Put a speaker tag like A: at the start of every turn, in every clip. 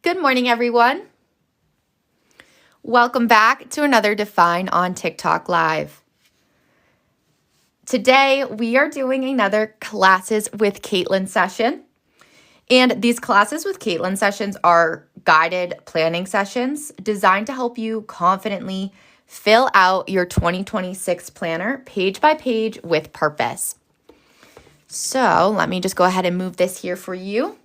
A: Good morning, everyone. Welcome back to another Define on TikTok Live. Today, we are doing another Classes with Katelyn session. And these Classes with Katelyn sessions are guided planning sessions designed to help you confidently fill out your 2026 planner page by page with purpose. So let me just go ahead and move this here for you.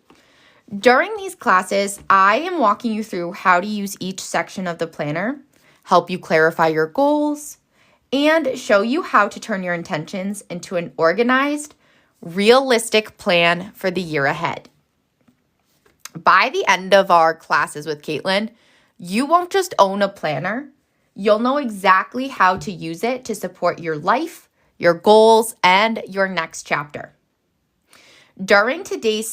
A: During these classes, I am walking you through how to use each section of the planner, help you clarify your goals, and show you how to turn your intentions into an organized, realistic plan for the year ahead. By the end of our Classes with Katelyn, you won't just own a planner, you'll know exactly how to use it to support your life, your goals, and your next chapter. During today's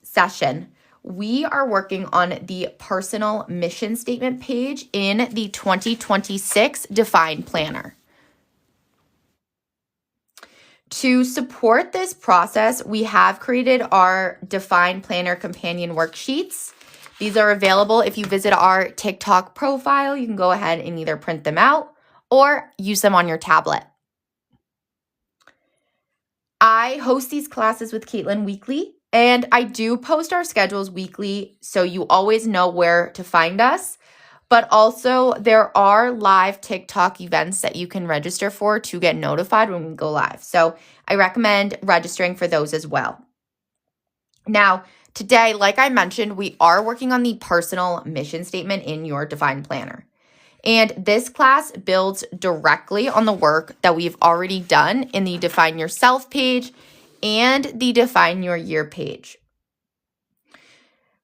A: session, we are working on the personal mission statement page in the 2026 Define Planner. To support this process, we have created our Define Planner Companion worksheets. These are available if you visit our TikTok profile. You can go ahead and either print them out or use them on your tablet. I host these Classes with Katelyn weekly. And I do post our schedules weekly, so you always know where to find us. But also, there are live TikTok events that you can register for to get notified when we go live. So I recommend registering for those as well. Now, today, like I mentioned, we are working on the personal mission statement in your Define Planner. And this class builds directly on the work that we've already done in the Define Yourself page and the Define Your Year page.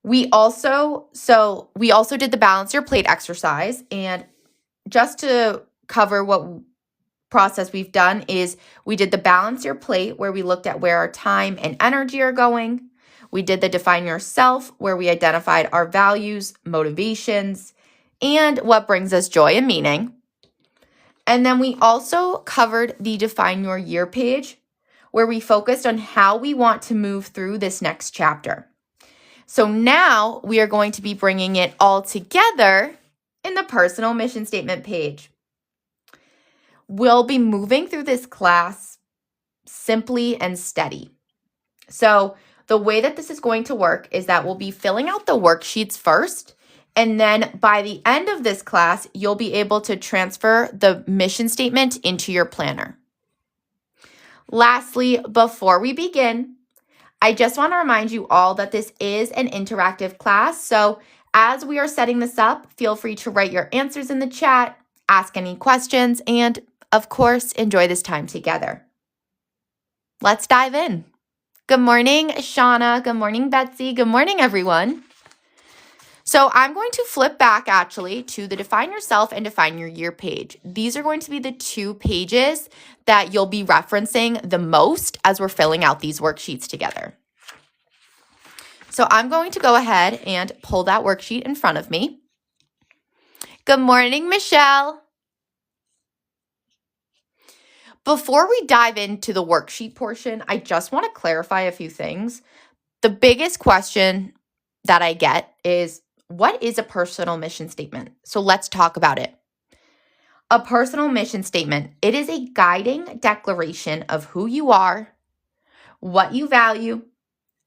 A: We also did the Balance Your Plate exercise, and just to cover what process we've done is we did the Balance Your Plate where we looked at where our time and energy are going. We did the Define Yourself where we identified our values, motivations, and what brings us joy and meaning. And then we also covered the Define Your Year page where we focused on how we want to move through this next chapter. So now we are going to be bringing it all together in the personal mission statement page. We'll be moving through this class simply and steady. So the way that this is going to work is that we'll be filling out the worksheets first, and then by the end of this class, you'll be able to transfer the mission statement into your planner. Lastly, before we begin, I just want to remind you all that this is an interactive class. So as we are setting this up, feel free to write your answers in the chat, ask any questions, and of course, enjoy this time together. Let's dive in. Good morning, Shauna. Good morning, Betsy. Good morning, everyone. So I'm going to flip back actually to the Define Yourself and Define Your Year page. These are going to be the two pages that you'll be referencing the most as we're filling out these worksheets together. So I'm going to go ahead and pull that worksheet in front of me. Good morning, Michelle. Before we dive into the worksheet portion, I just want to clarify a few things. The biggest question that I get is, what is a personal mission statement? So let's talk about it. A personal mission statement, it is a guiding declaration of who you are, what you value,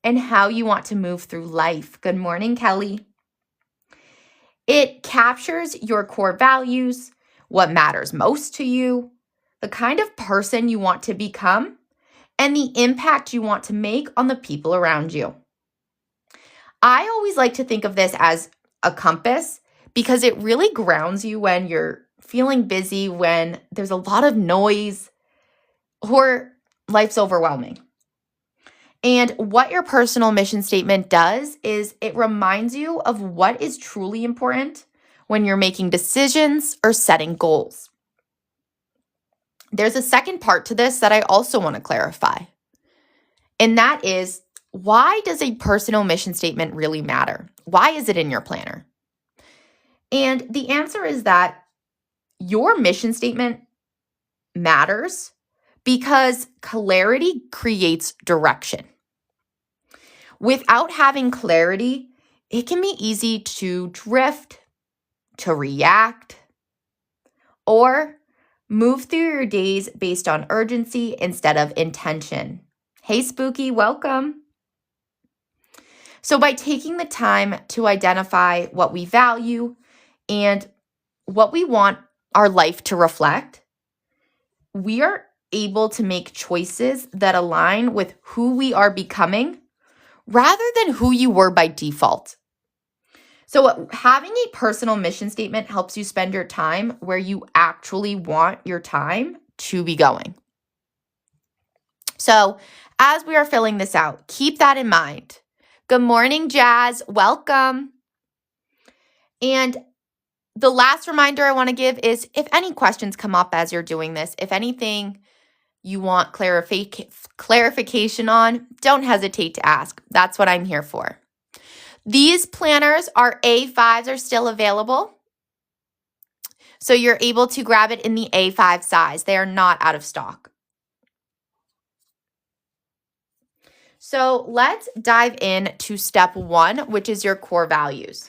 A: and how you want to move through life. Good morning, Kelly. It captures your core values, what matters most to you, the kind of person you want to become, and the impact you want to make on the people around you. I always like to think of this as a compass because it really grounds you when you're feeling busy, when there's a lot of noise, or life's overwhelming. And what your personal mission statement does is it reminds you of what is truly important when you're making decisions or setting goals. There's a second part to this that I also want to clarify. And that is, why does a personal mission statement really matter? Why is it in your planner? And the answer is that your mission statement matters because clarity creates direction. Without having clarity, it can be easy to drift, to react, or move through your days based on urgency instead of intention. Hey, Spooky, welcome. So by taking the time to identify what we value and what we want our life to reflect, we are able to make choices that align with who we are becoming rather than who you were by default. So having a personal mission statement helps you spend your time where you actually want your time to be going. So as we are filling this out, keep that in mind. Good morning, Jazz. Welcome. And the last reminder I want to give is if any questions come up as you're doing this, if anything you want clarification on, don't hesitate to ask. That's what I'm here for. These planners, our A5s, are still available. So you're able to grab it in the A5 size. They are not out of stock. So let's dive into step 1, which is your core values.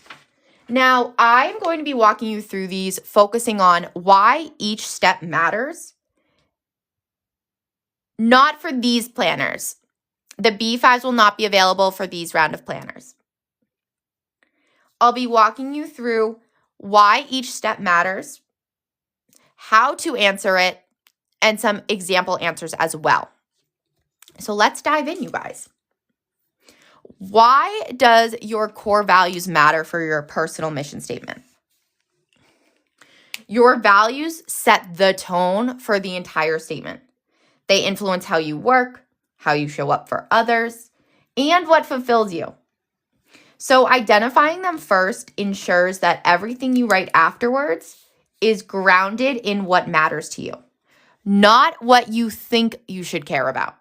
A: Now, I'm going to be walking you through these, focusing on why each step matters. Not for these planners. The B5s will not be available for these round of planners. I'll be walking you through why each step matters, how to answer it, and some example answers as well. So let's dive in, you guys. Why does your core values matter for your personal mission statement? Your values set the tone for the entire statement. They influence how you work, how you show up for others, and what fulfills you. So identifying them first ensures that everything you write afterwards is grounded in what matters to you, not what you think you should care about.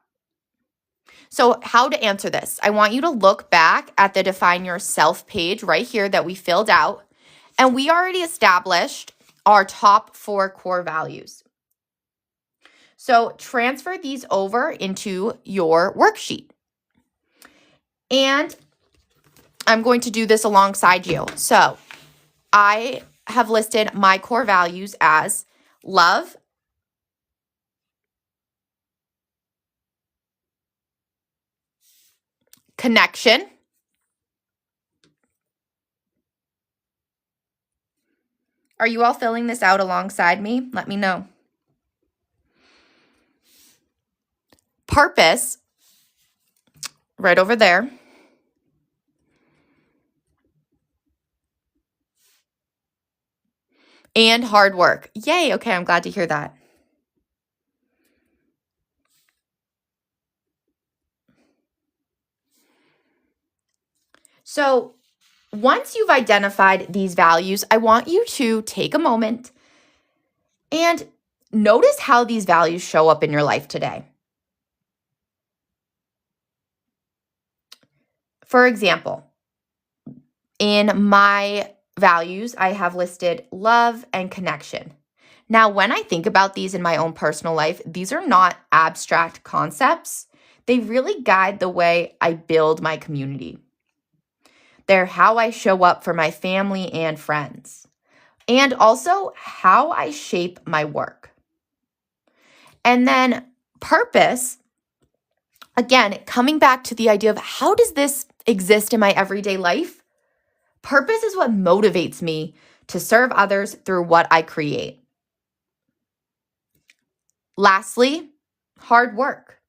A: So how to answer this? I want you to look back at the Define Yourself page right here that we filled out, and we already established our top 4 core values. So transfer these over into your worksheet. And I'm going to do this alongside you. So I have listed my core values as love, connection, are you all filling this out alongside me? Let me know. Purpose, right over there. And hard work. Yay, okay, I'm glad to hear that. So once you've identified these values, I want you to take a moment and notice how these values show up in your life today. For example, in my values, I have listed love and connection. Now, when I think about these in my own personal life, these are not abstract concepts. They really guide the way I build my community. They're how I show up for my family and friends, and also how I shape my work. And then purpose, again, coming back to the idea of how does this exist in my everyday life? Purpose is what motivates me to serve others through what I create. Lastly, hard work.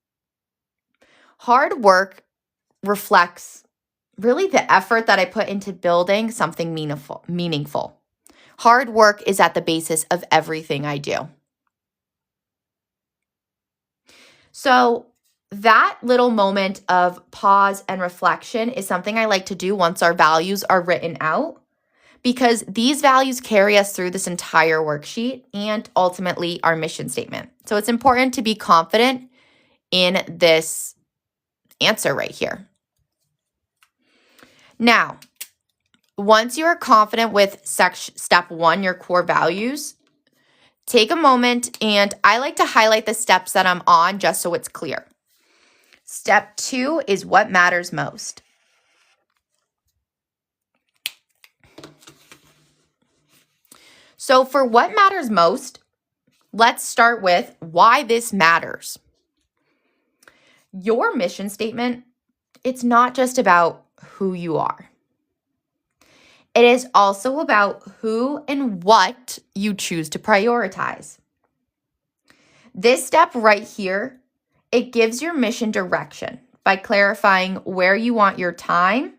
A: Hard work reflects really the effort that I put into building something meaningful. Hard work is at the basis of everything I do. So that little moment of pause and reflection is something I like to do once our values are written out, because these values carry us through this entire worksheet and ultimately our mission statement. So it's important to be confident in this answer right here. Now, once you are confident with step 1, your core values, take a moment, and I like to highlight the steps that I'm on just so it's clear. Step 2 is what matters most. So for what matters most, let's start with why this matters. Your mission statement, it's not just about who you are. It is also about who and what you choose to prioritize. This step right here, it gives your mission direction by clarifying where you want your time,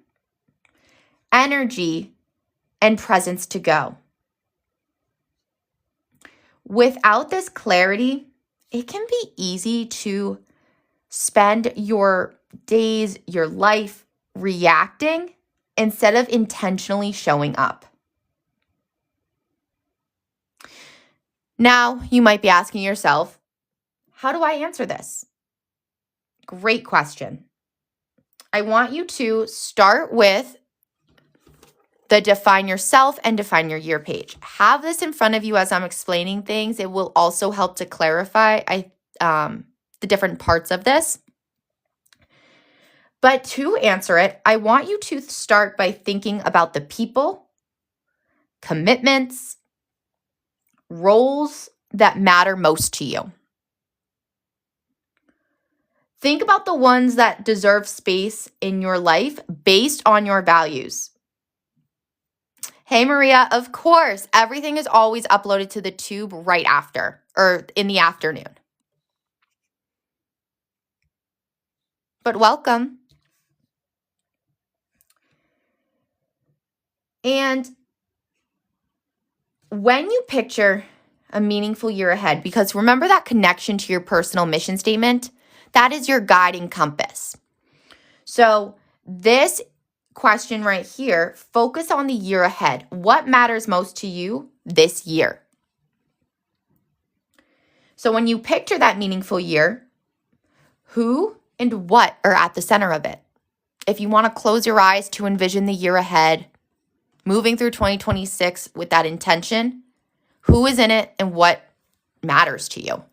A: energy, and presence to go. Without this clarity, it can be easy to spend your days, your life reacting instead of intentionally showing up. Now, you might be asking yourself, how do I answer this? Great question. I want you to start with the define yourself and define your year page. Have this in front of you as I'm explaining things. It will also help to clarify the different parts of this. But to answer it, I want you to start by thinking about the people, commitments, roles that matter most to you. Think about the ones that deserve space in your life based on your values. Hey, Maria, of course, everything is always uploaded to the tube right after or in the afternoon. But welcome. And when you picture a meaningful year ahead, because remember that connection to your personal mission statement, that is your guiding compass. So this question right here, focus on the year ahead. What matters most to you this year? So when you picture that meaningful year, who and what are at the center of it? If you want to close your eyes to envision the year ahead, moving through 2026 with that intention, who is in it and what matters to you?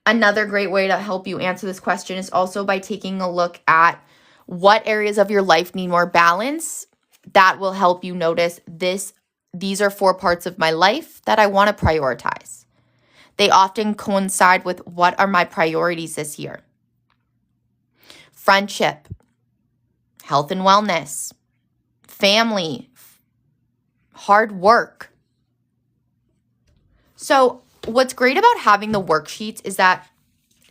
A: Another great way to help you answer this question is also by taking a look at what areas of your life need more balance. That will help you notice these are 4 parts of my life that I want to prioritize. They often coincide with what are my priorities this year. Friendship, health and wellness, family, hard work. So what's great about having the worksheets is that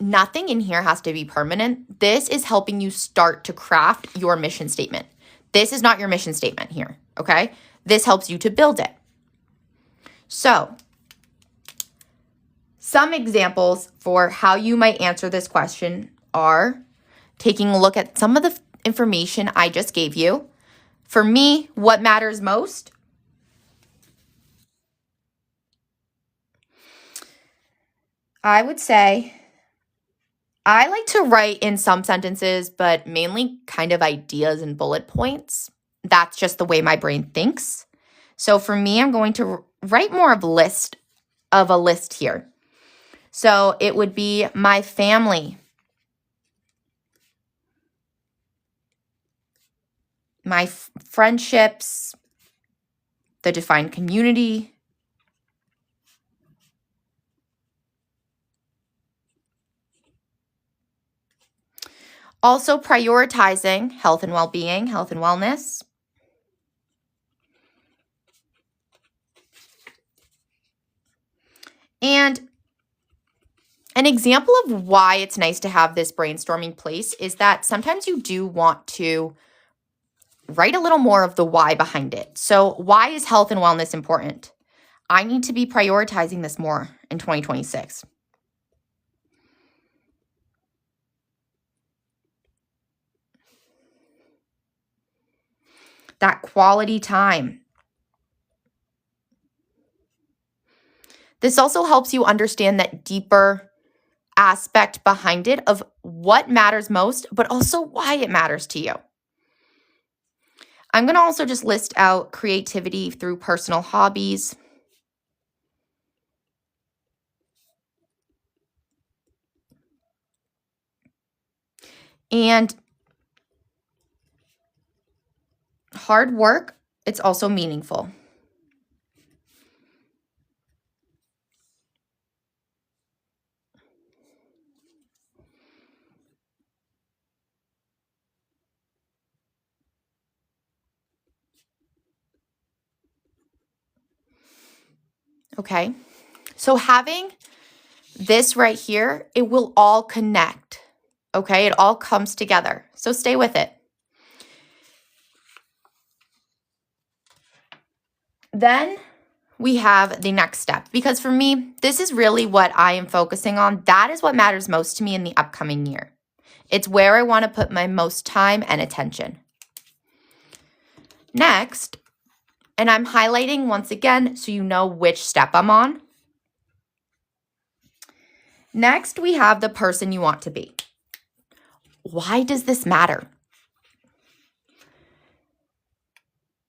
A: nothing in here has to be permanent. This is helping you start to craft your mission statement. This is not your mission statement here, okay? This helps you to build it. So some examples for how you might answer this question are taking a look at some of the information I just gave you. For me, what matters most? I would say I like to write in some sentences, but mainly kind of ideas and bullet points. That's just the way my brain thinks. So for me, I'm going to write more of a list here. So it would be my family, my friendships, the defined community, also prioritizing health and well-being, health and wellness, and an example of why it's nice to have this brainstorming place is that sometimes you do want to write a little more of the why behind it. So why is health and wellness important? I need to be prioritizing this more in 2026. That quality time. This also helps you understand that deeper aspect behind it of what matters most, but also why it matters to you. I'm going to also just list out creativity through personal hobbies. And hard work, it's also meaningful. Okay? So having this right here, it will all connect. Okay? It all comes together. So stay with it. Then we have the next step, because for me, this is really what I am focusing on. That is what matters most to me in the upcoming year. It's where I want to put my most time and attention. Next, and I'm highlighting once again so you know which step I'm on. Next, we have the person you want to be. Why does this matter?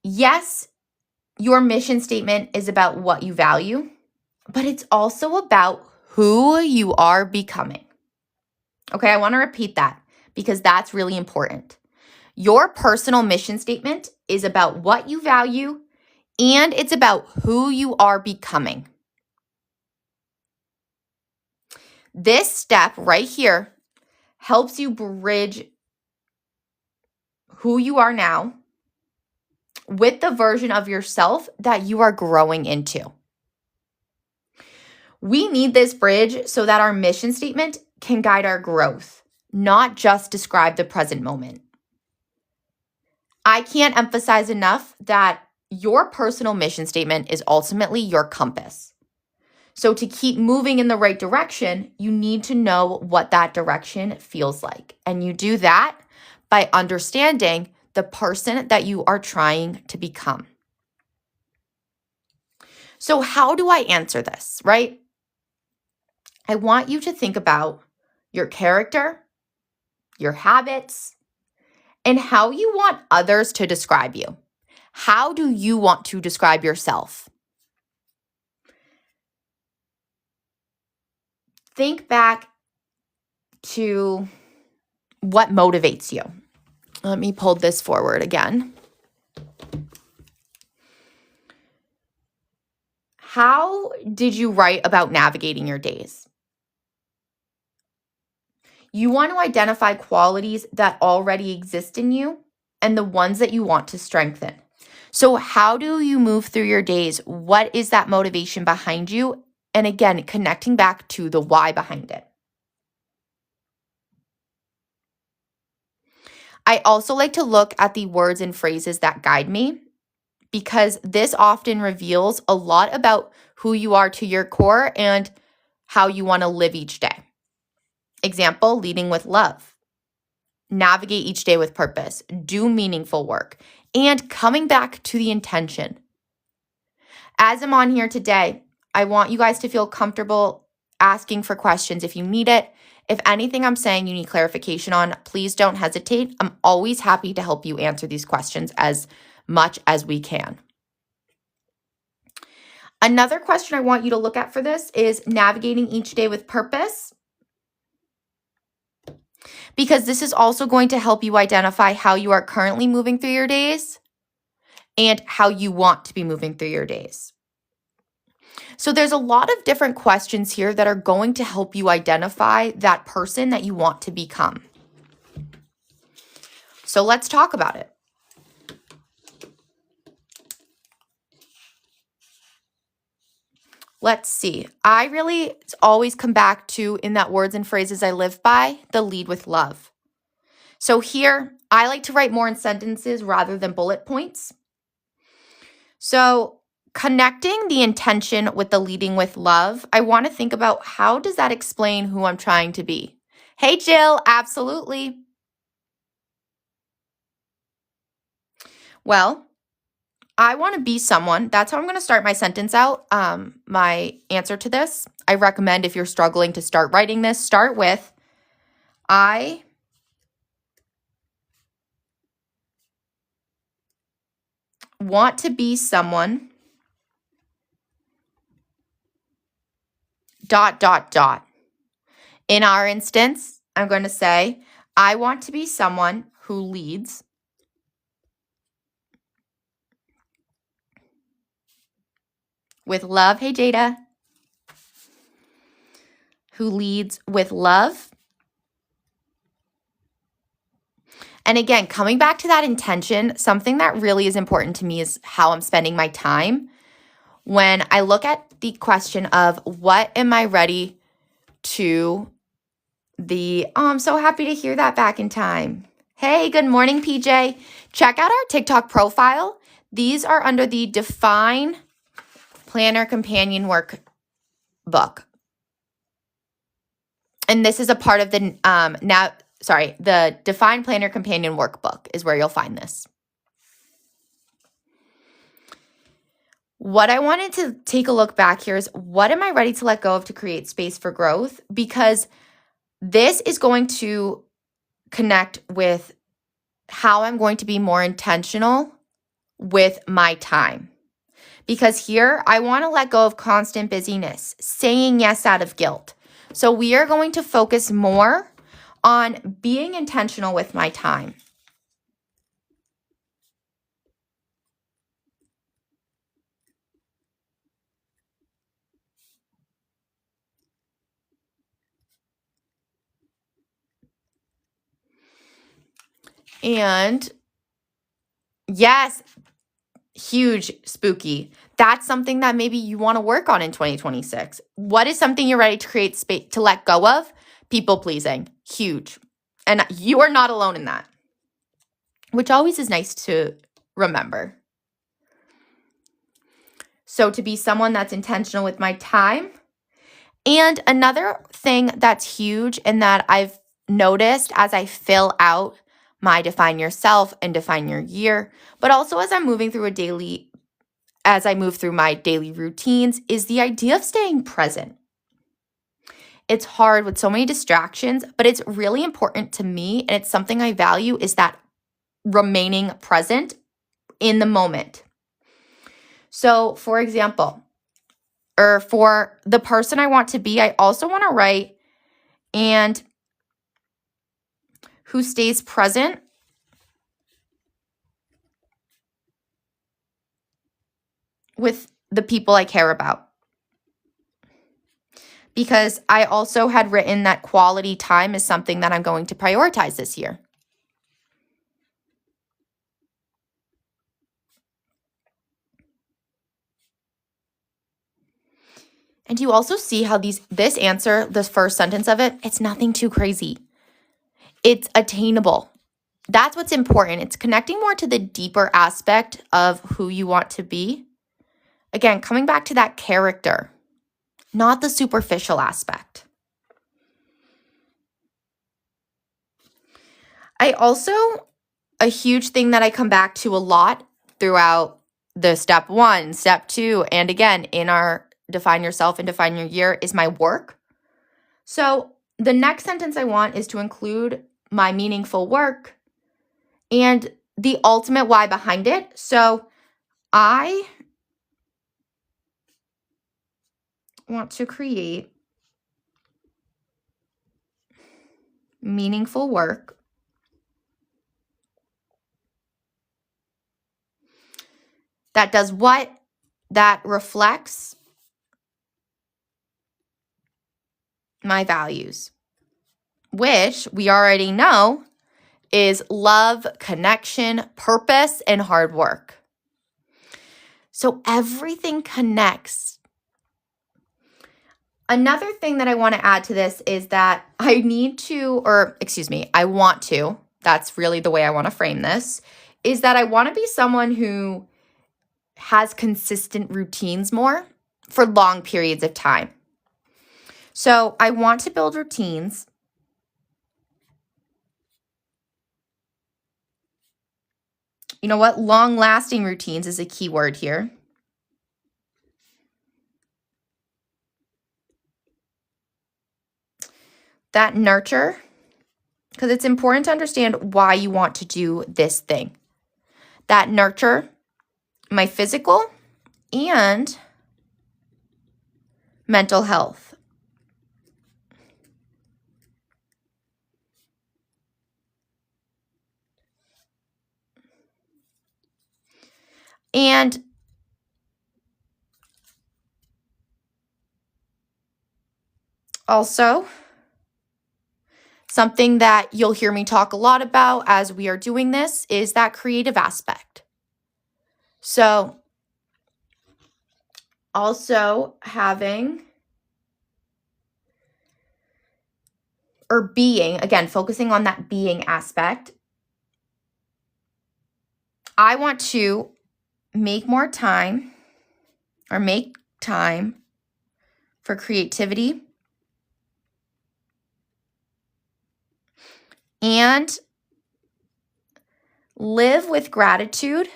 A: Yes, your mission statement is about what you value, but it's also about who you are becoming. Okay, I want to repeat that because that's really important. Your personal mission statement is about what you value and it's about who you are becoming. This step right here helps you bridge who you are now with the version of yourself that you are growing into. We need this bridge so that our mission statement can guide our growth, not just describe the present moment. I can't emphasize enough that your personal mission statement is ultimately your compass. So to keep moving in the right direction, you need to know what that direction feels like. And you do that by understanding the person that you are trying to become. So how do I answer this, right? I want you to think about your character, your habits, and how you want others to describe you. How do you want to describe yourself? Think back to what motivates you. Let me pull this forward again. How did you write about navigating your days? You want to identify qualities that already exist in you and the ones that you want to strengthen. So how do you move through your days? What is that motivation behind you? And again, connecting back to the why behind it. I also like to look at the words and phrases that guide me because this often reveals a lot about who you are to your core and how you want to live each day. Example, leading with love, navigate each day with purpose, do meaningful work, and coming back to the intention. As I'm on here today, I want you guys to feel comfortable asking for questions if you need it. If anything I'm saying you need clarification on, please don't hesitate. I'm always happy to help you answer these questions as much as we can. Another question I want you to look at for this is navigating each day with purpose, because this is also going to help you identify how you are currently moving through your days and how you want to be moving through your days. So there's a lot of different questions here that are going to help you identify that person that you want to become. So let's talk about it. Let's see. I really always come back to, in that words and phrases I live by, the lead with love. So here, I like to write more in sentences rather than bullet points. So connecting the intention with the leading with love, I want to think about how does that explain who I'm trying to be? Hey, Jill, absolutely. Well, I want to be someone. That's how I'm going to start my sentence out. My answer to this, I recommend if you're struggling to start writing this, start with, I want to be someone, ... In our instance, I'm going to say, I want to be someone who leads with love. Hey, Jada. Who leads with love. And again, coming back to that intention, something that really is important to me is how I'm spending my time. when I look at the question of what am I ready to oh, I'm so happy to hear that back in time. Hey, good morning, PJ. Check out our TikTok profile. These are under the Define Planner Companion Workbook. And this is a part of the the Define Planner Companion Workbook is where you'll find this. What I wanted to take a look back here is what am I ready to let go of to create space for growth? Because this is going to connect with how I'm going to be more intentional with my time. Because here I want to let go of constant busyness, saying yes out of guilt. So we are going to focus more on being intentional with my time. And yes, huge spooky. That's something that maybe you want to work on in 2026. What is something you're ready to create space to let go of? People pleasing. Huge. And you are not alone in that, which always is nice to remember. So to be someone that's intentional with my time. And another thing that's huge and that I've noticed as I fill out my Define Yourself and Define Your Year, but also as I'm moving through as I move through my daily routines, is the idea of staying present. It's hard with so many distractions, but it's really important to me, and it's something I value, is that remaining present in the moment. So, for example, or for the person I want to be, I also want to write and who stays present with the people I care about. Because I also had written that quality time is something that I'm going to prioritize this year. And you also see how this answer, the first sentence of it, it's nothing too crazy. It's attainable. That's what's important. It's connecting more to the deeper aspect of who you want to be. Again, coming back to that character, not the superficial aspect. A huge thing that I come back to a lot throughout the step 1, step 2, and again, in our Define Yourself and Define Your Year is my work. So the next sentence I want is to include my meaningful work and the ultimate why behind it. So I want to create meaningful work that does what? That reflects my values, which we already know is love, connection, purpose, and hard work. So everything connects. Another thing that I want to add to this is that I want to, that's really the way I want to frame this, is that I want to be someone who has consistent routines more for long periods of time. So I want to build routines. You know what? Long-lasting routines is a key word here. That nurture, because it's important to understand why you want to do this thing. That nurture my physical and mental health. And also, something that you'll hear me talk a lot about as we are doing this is that creative aspect. So also having or being, again, focusing on that being aspect. I want to make more time or make time for creativity and live with gratitude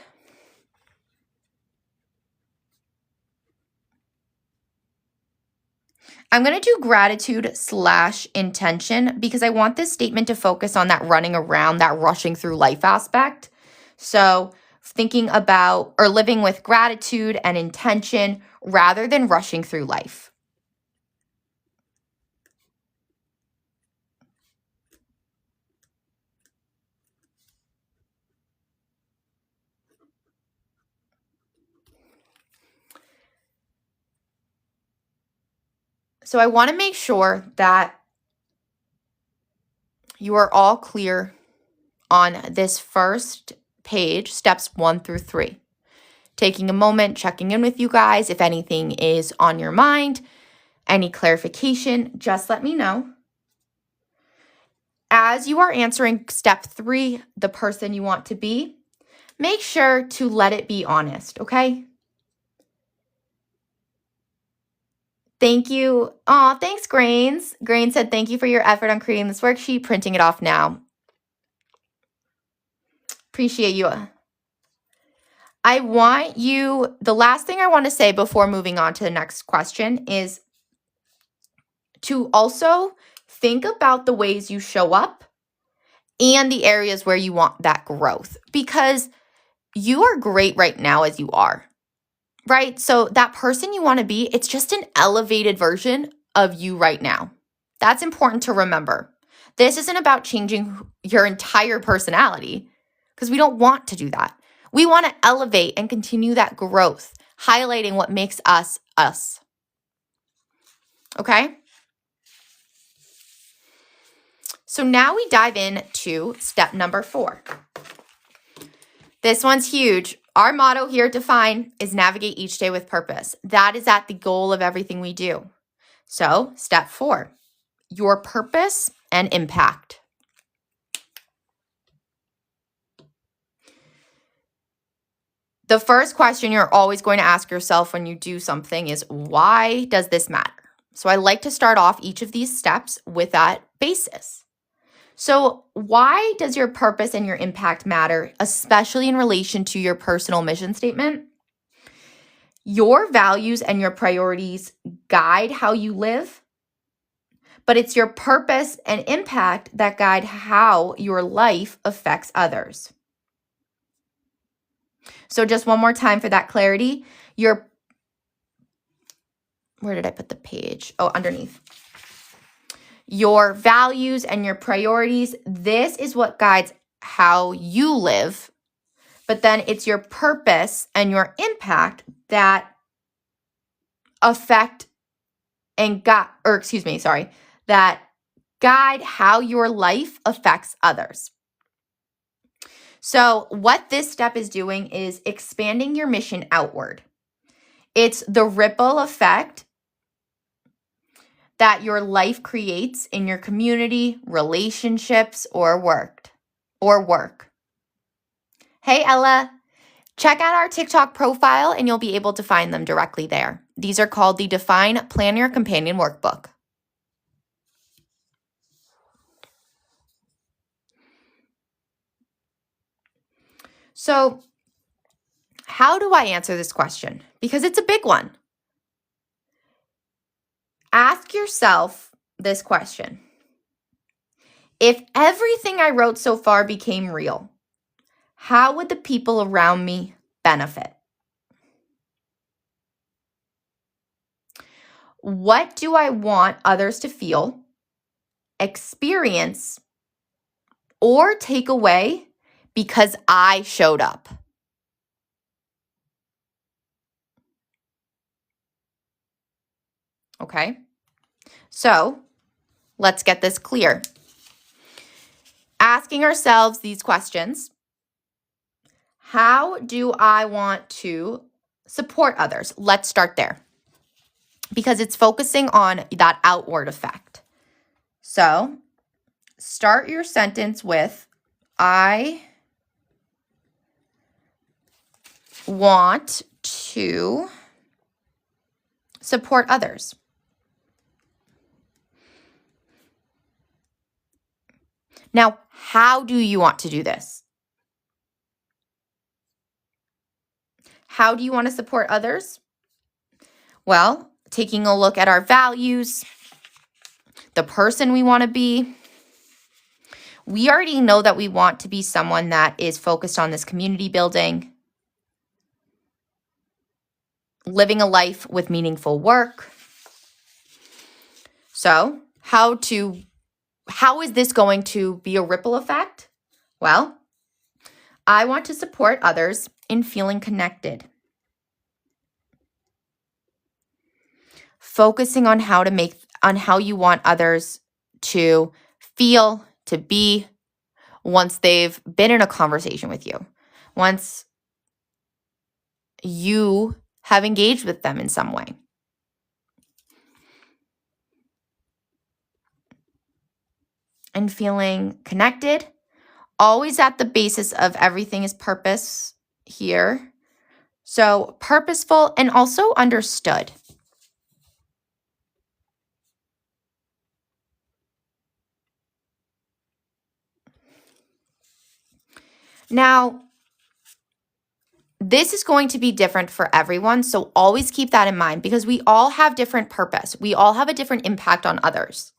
A: I'm going to do gratitude/intention because I want this statement to focus on that running around, that rushing through life aspect. So thinking about or living with gratitude and intention rather than rushing through life. So I want to make sure that you are all clear on this first page, steps 1 through 3. Taking a moment, checking in with you guys. If anything is on your mind, any clarification, just let me know. As you are answering step 3, the person you want to be, make sure to let it be honest, okay? Thank you. Aw, thanks, Grains. Grain said, thank you for your effort on creating this worksheet, printing it off now. Appreciate you. The last thing I want to say before moving on to the next question is to also think about the ways you show up and the areas where you want that growth, because you are great right now as you are, right? So that person you want to be, it's just an elevated version of you right now. That's important to remember. This isn't about changing your entire personality because we don't want to do that. We want to elevate and continue that growth, highlighting what makes us us. Okay? So now we dive into step number 4. This one's huge. Our motto here at Define is navigate each day with purpose. That is at the goal of everything we do. So, step 4, your purpose and impact. The first question you're always going to ask yourself when you do something is, why does this matter? So I like to start off each of these steps with that basis. So why does your purpose and your impact matter, especially in relation to your personal mission statement? Your values and your priorities guide how you live, but it's your purpose and impact that guide how your life affects others. So just one more time for that clarity, where did I put the page? Oh, underneath. Your values and your priorities, this is what guides how you live, but then it's your purpose and your impact that that guide how your life affects others. So what this step is doing is expanding your mission outward. It's the ripple effect that your life creates in your community, relationships, or work. Hey, Ella, check out our TikTok profile and you'll be able to find them directly there. These are called the Define Plan Your Companion Workbook. So, how do I answer this question? Because it's a big one. Ask yourself this question. If everything I wrote so far became real, how would the people around me benefit? What do I want others to feel, experience, or take away because I showed up? Okay, so let's get this clear. Asking ourselves these questions. How do I want to support others? Let's start there. because it's focusing on that outward effect. So start your sentence with, I want to support others. Now, how do you want to do this? How do you want to support others? Well, taking a look at our values, the person we want to be. We already know that we want to be someone that is focused on this community building, living a life with meaningful work. So, how is this going to be a ripple effect? Well, I want to support others in feeling connected. Focusing on how you want others to feel, to be once they've been in a conversation with you, once you have engaged with them in some way. And feeling connected, always at the basis of everything is purpose here. So purposeful and also understood. Now, this is going to be different for everyone, so always keep that in mind because we all have different purpose. We all have a different impact on others.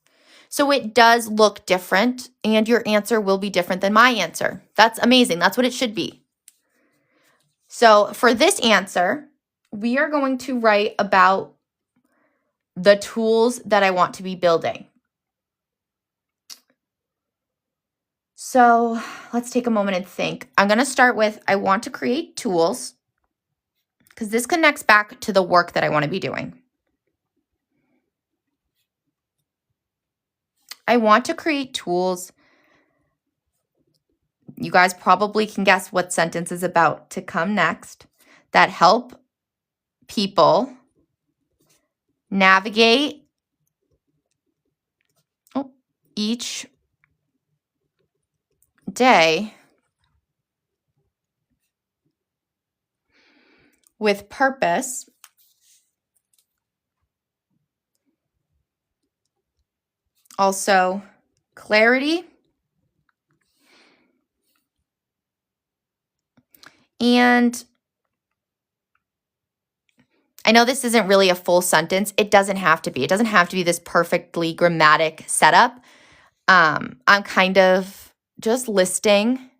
A: So it does look different, and your answer will be different than my answer. That's amazing. That's what it should be. So for this answer, we are going to write about the tools that I want to be building. So let's take a moment and think. I'm going to start with, I want to create tools because this connects back to the work that I want to be doing. I want to create tools. You guys probably can guess what sentence is about to come next that help people navigate each day with purpose, also clarity, and I know this isn't really a full sentence. It doesn't have to be. It doesn't have to be this perfectly grammatic setup. I'm kind of just listing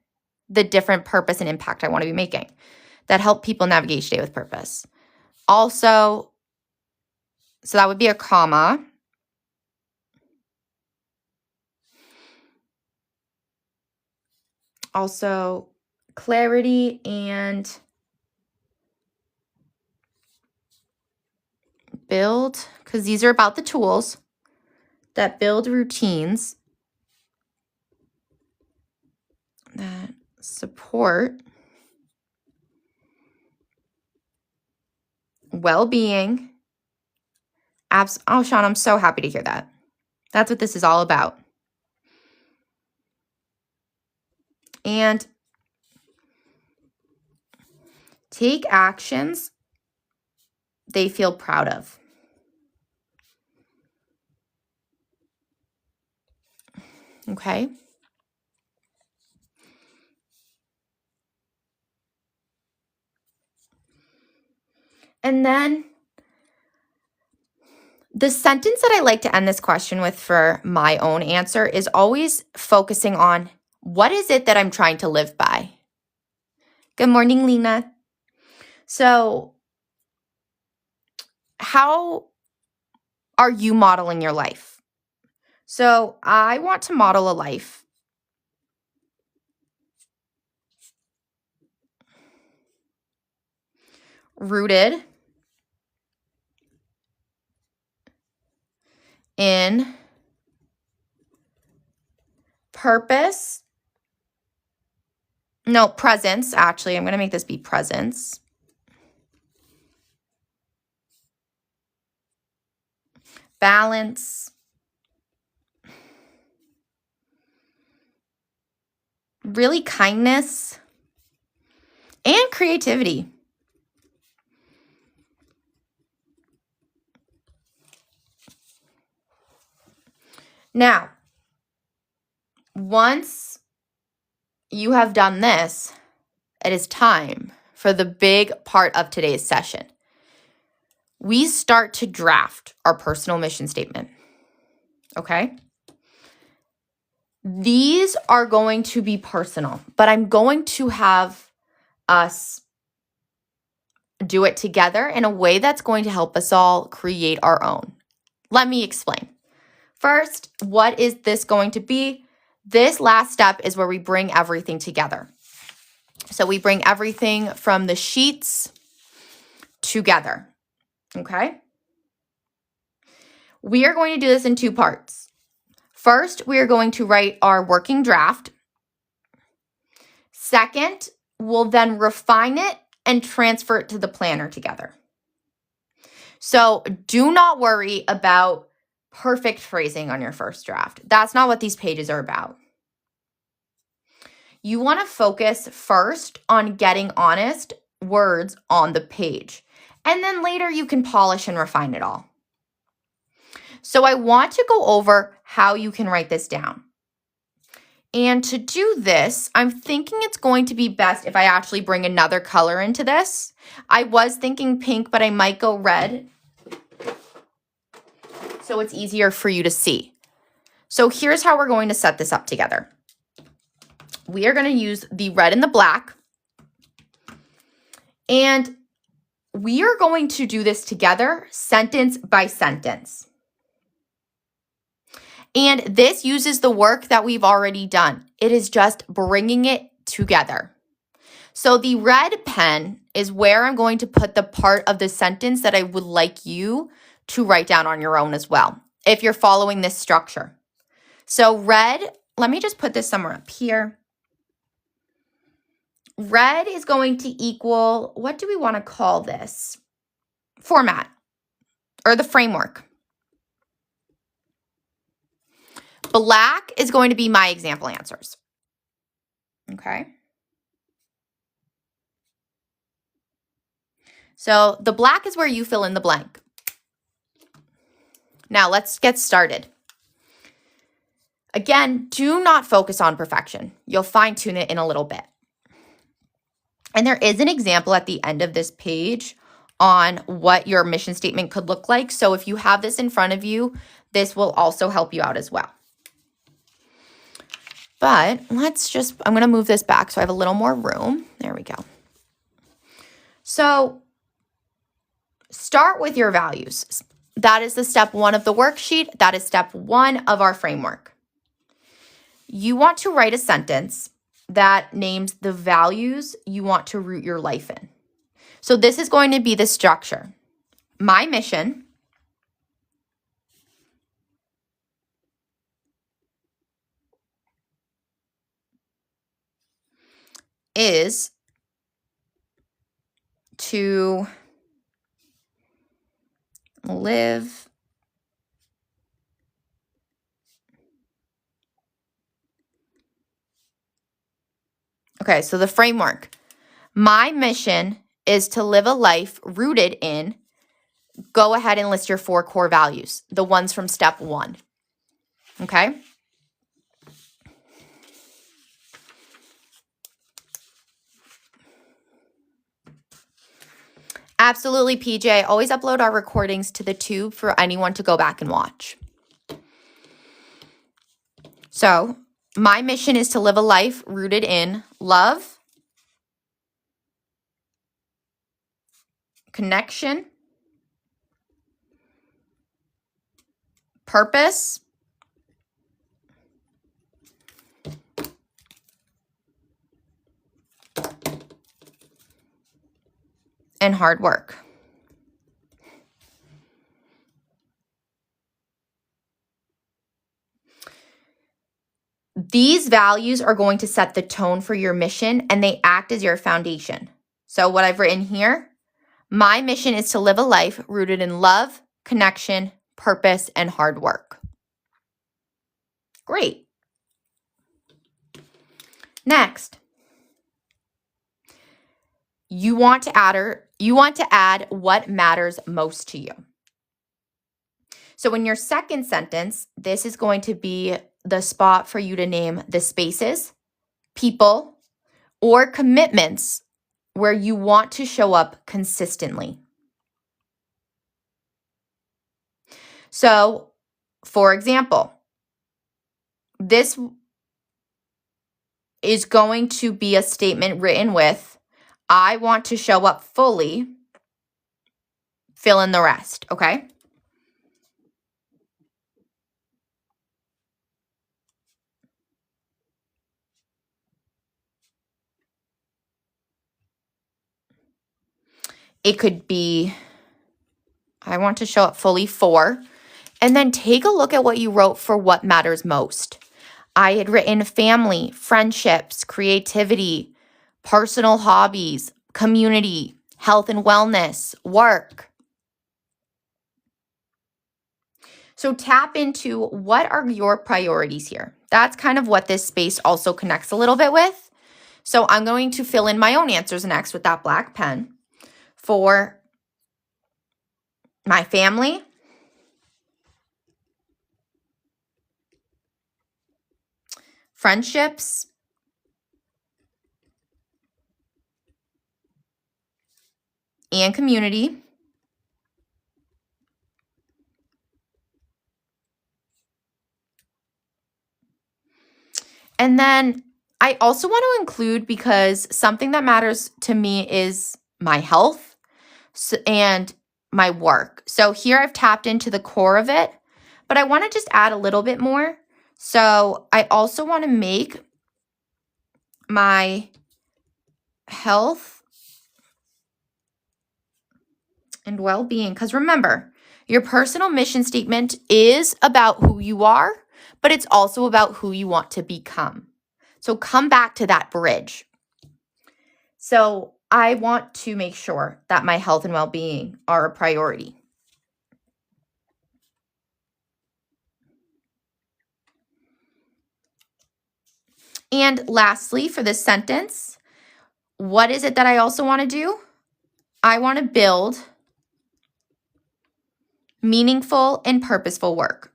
A: the different purpose and impact I want to be making that help people navigate each day with purpose. Also, so that would be a comma. Also, clarity and build, because these are about the tools that build routines that support well-being. Oh, Sean, I'm so happy to hear that. That's what this is all about. And take actions they feel proud of. Okay. And then the sentence that I like to end this question with for my own answer is always focusing on what is it that I'm trying to live by? Good morning, Lena. So, how are you modeling your life? So, I want to model a life rooted in purpose. No, presence. Actually, I'm going to make this be presence. balance, really kindness, and creativity. Now, once you have done this, it is time for the big part of today's session. We start to draft our personal mission statement, okay? These are going to be personal, but I'm going to have us do it together in a way that's going to help us all create our own. Let me explain. First, what is this going to be? This last step is where we bring everything together. So we bring everything from the sheets together, okay? We are going to do this in two parts. First, we are going to write our working draft. Second, we'll then refine it and transfer it to the planner together. So do not worry about perfect phrasing on your first draft. That's not what these pages are about. You want to focus first on getting honest words on the page, and then later you can polish and refine it all. So I want to go over how you can write this down. And to do this, I'm thinking it's going to be best if I actually bring another color into this. I was thinking pink, but I might go red so it's easier for you to see. So here's how we're going to set this up together. We are going to use the red and the black, and we are going to do this together sentence by sentence. And this uses the work that we've already done. It is just bringing it together. So the red pen is where I'm going to put the part of the sentence that I would like you to write down on your own as well, if you're following this structure. So red, let me just put this somewhere up here. Red is going to equal, what do we want to call this? Format, or the framework. Black is going to be my example answers. Okay. So the black is where you fill in the blank. Now let's get started. Again, do not focus on perfection. You'll fine-tune it in a little bit. And there is an example at the end of this page on what your mission statement could look like. So if you have this in front of you, this will also help you out as well. But I'm going to move this back so I have a little more room. There we go. So start with your values. That is the step one of the worksheet. That is step one of our framework. You want to write a sentence that names the values you want to root your life in. So this is going to be the structure. My mission is to live Okay, so the framework. My mission is to live a life rooted in, go ahead and list your 4 core values, the ones from step 1. Okay? Absolutely, PJ. Always upload our recordings to the tube for anyone to go back and watch. So, my mission is to live a life rooted in love, connection, purpose, and hard work. These values are going to set the tone for your mission, and they act as your foundation. So what I've written here, my mission is to live a life rooted in love, connection, purpose, and hard work. Great. Next, you want to add what matters most to you. So in your second sentence, this is going to be the spot for you to name the spaces, people, or commitments where you want to show up consistently. So, for example, this is going to be a statement written with, I want to show up fully, fill in the rest, okay? It could be, I want to show up fully for, and then take a look at what you wrote for what matters most. I had written family, friendships, creativity, personal hobbies, community, health and wellness, work. So tap into what are your priorities here. That's kind of what this space also connects a little bit with. So I'm going to fill in my own answers next with that black pen for my family, friendships, and community. And then I also want to include, because something that matters to me is my health and my work. So here I've tapped into the core of it, but I want to just add a little bit more. So I also want to make my health and well-being, because remember, your personal mission statement is about who you are, but it's also about who you want to become. So come back to that bridge. So I want to make sure that my health and well-being are a priority. And lastly, for this sentence, what is it that I also want to do? I want to build meaningful and purposeful work.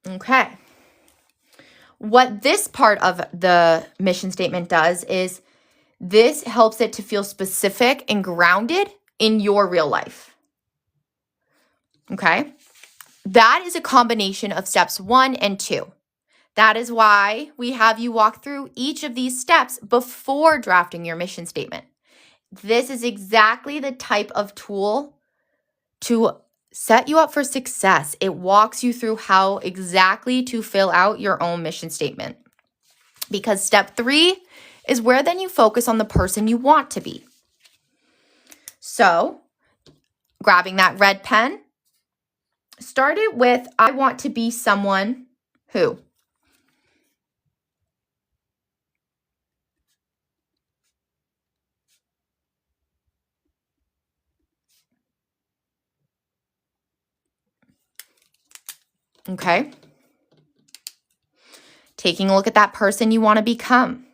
A: Okay. What this part of the mission statement does is this helps it to feel specific and grounded in your real life. Okay? That is a combination of steps 1 and 2. That is why we have you walk through each of these steps before drafting your mission statement. This is exactly the type of tool to set you up for success. It walks you through how exactly to fill out your own mission statement. Because step 3 is where then you focus on the person you want to be. So, grabbing that red pen, start it with, I want to be someone who. Okay? Taking a look at that person you want to become.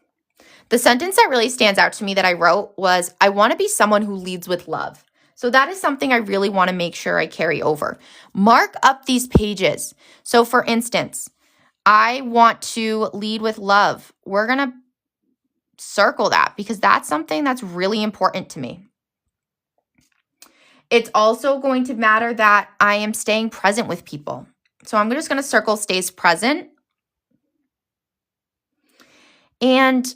A: The sentence that really stands out to me that I wrote was, I want to be someone who leads with love. So that is something I really want to make sure I carry over. Mark up these pages. So for instance, I want to lead with love. We're going to circle that because that's something that's really important to me. It's also going to matter that I am staying present with people. So I'm just going to circle stays present. And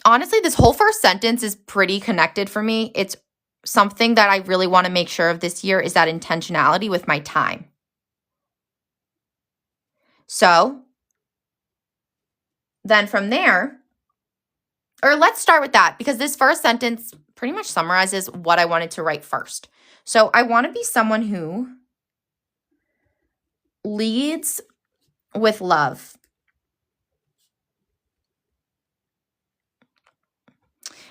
A: honestly, this whole first sentence is pretty connected for me. It's something that I really want to make sure of this year is that intentionality with my time. So then from there, or let's start with that because this first sentence pretty much summarizes what I wanted to write first. So I want to be someone who leads with love.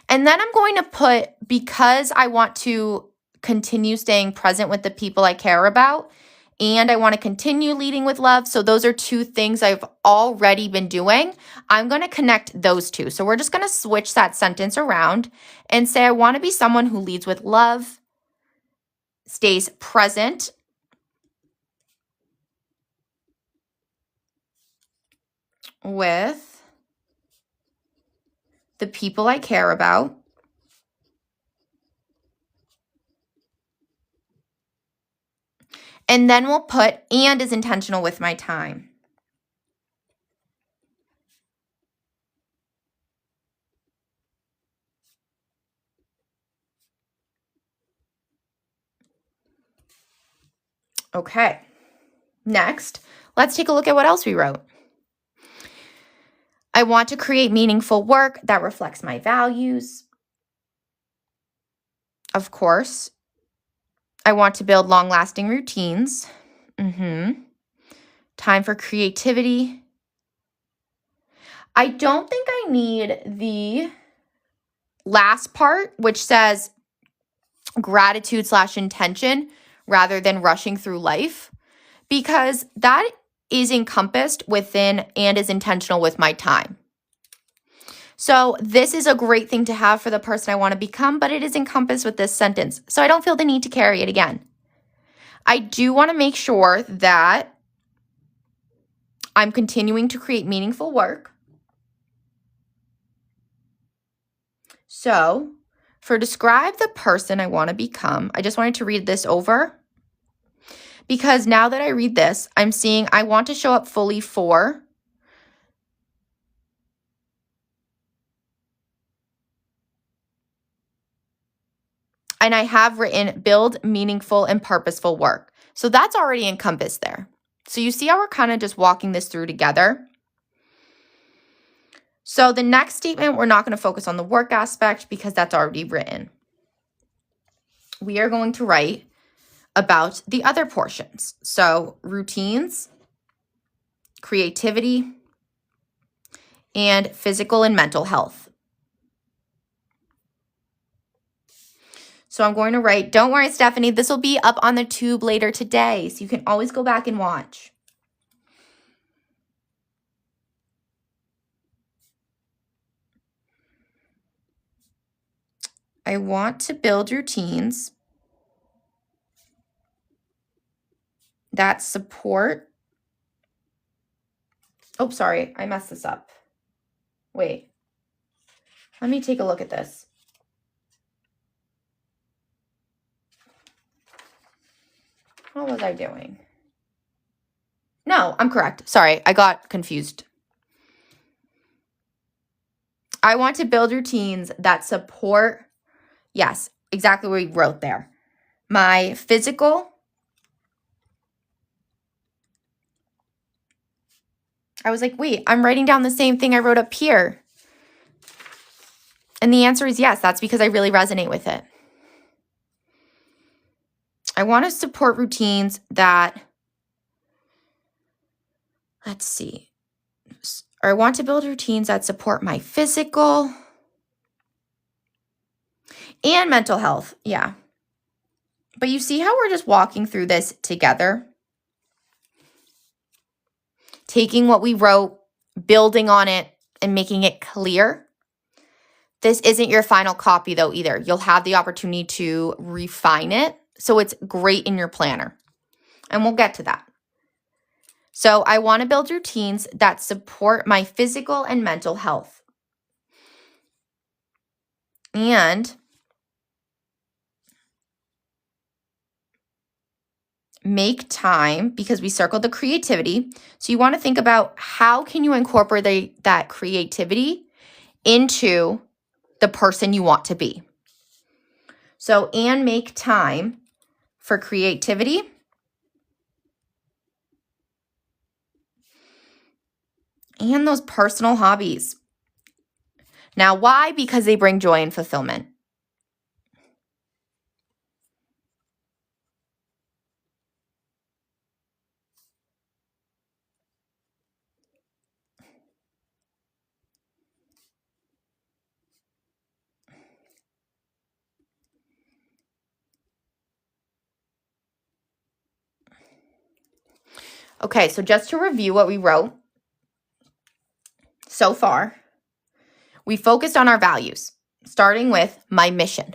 A: And then I'm going to put, because I want to continue staying present with the people I care about, and I want to continue leading with love. So those are two things I've already been doing. I'm going to connect those two. So we're just going to switch that sentence around and say, I want to be someone who leads with love, stays present with the people I care about, and then we'll put, and is intentional with my time. Okay. Next, let's take a look at what else we wrote. I want to create meaningful work that reflects my values. Of course, I want to build long-lasting routines. Time for creativity. I don't think I need the last part, which says gratitude/intention rather than rushing through life, because that is encompassed within and is intentional with my time. So this is a great thing to have for the person I want to become, but it is encompassed with this sentence. So I don't feel the need to carry it again. I do want to make sure that I'm continuing to create meaningful work. So for describe the person I want to become, I just wanted to read this over, because now that I read this, I'm seeing I want to show up fully for and I have written build meaningful and purposeful work. So that's already encompassed there. So you see how we're kind of just walking this through together. So the next statement, we're not going to focus on the work aspect because that's already written. We are going to write about the other portions. So routines, creativity, and physical and mental health. So I'm going to write, don't worry, Stephanie, this will be up on the tube later today, so you can always go back and watch. I want to build routines that support. Oh, sorry, I messed this up. Wait, let me take a look at this. What was I doing? No, I'm correct. Sorry, I got confused. I want to build routines that support, yes, exactly what we wrote there. My physical. I was like, wait, I'm writing down the same thing I wrote up here. And the answer is yes, that's because I really resonate with it. I want to support routines that, let's see, or I want to build routines that support my physical and mental health. Yeah. But you see how we're just walking through this together? Taking what we wrote, building on it, and making it clear. This isn't your final copy though either. You'll have the opportunity to refine it. So it's great in your planner. And we'll get to that. So I want to build routines that support my physical and mental health. And make time, because we circled the creativity. So you want to think about how can you incorporate that creativity into the person you want to be. So, and make time for creativity and those personal hobbies. Now, why? Because they bring joy and fulfillment. Okay, so just to review what we wrote so far, we focused on our values, starting with my mission.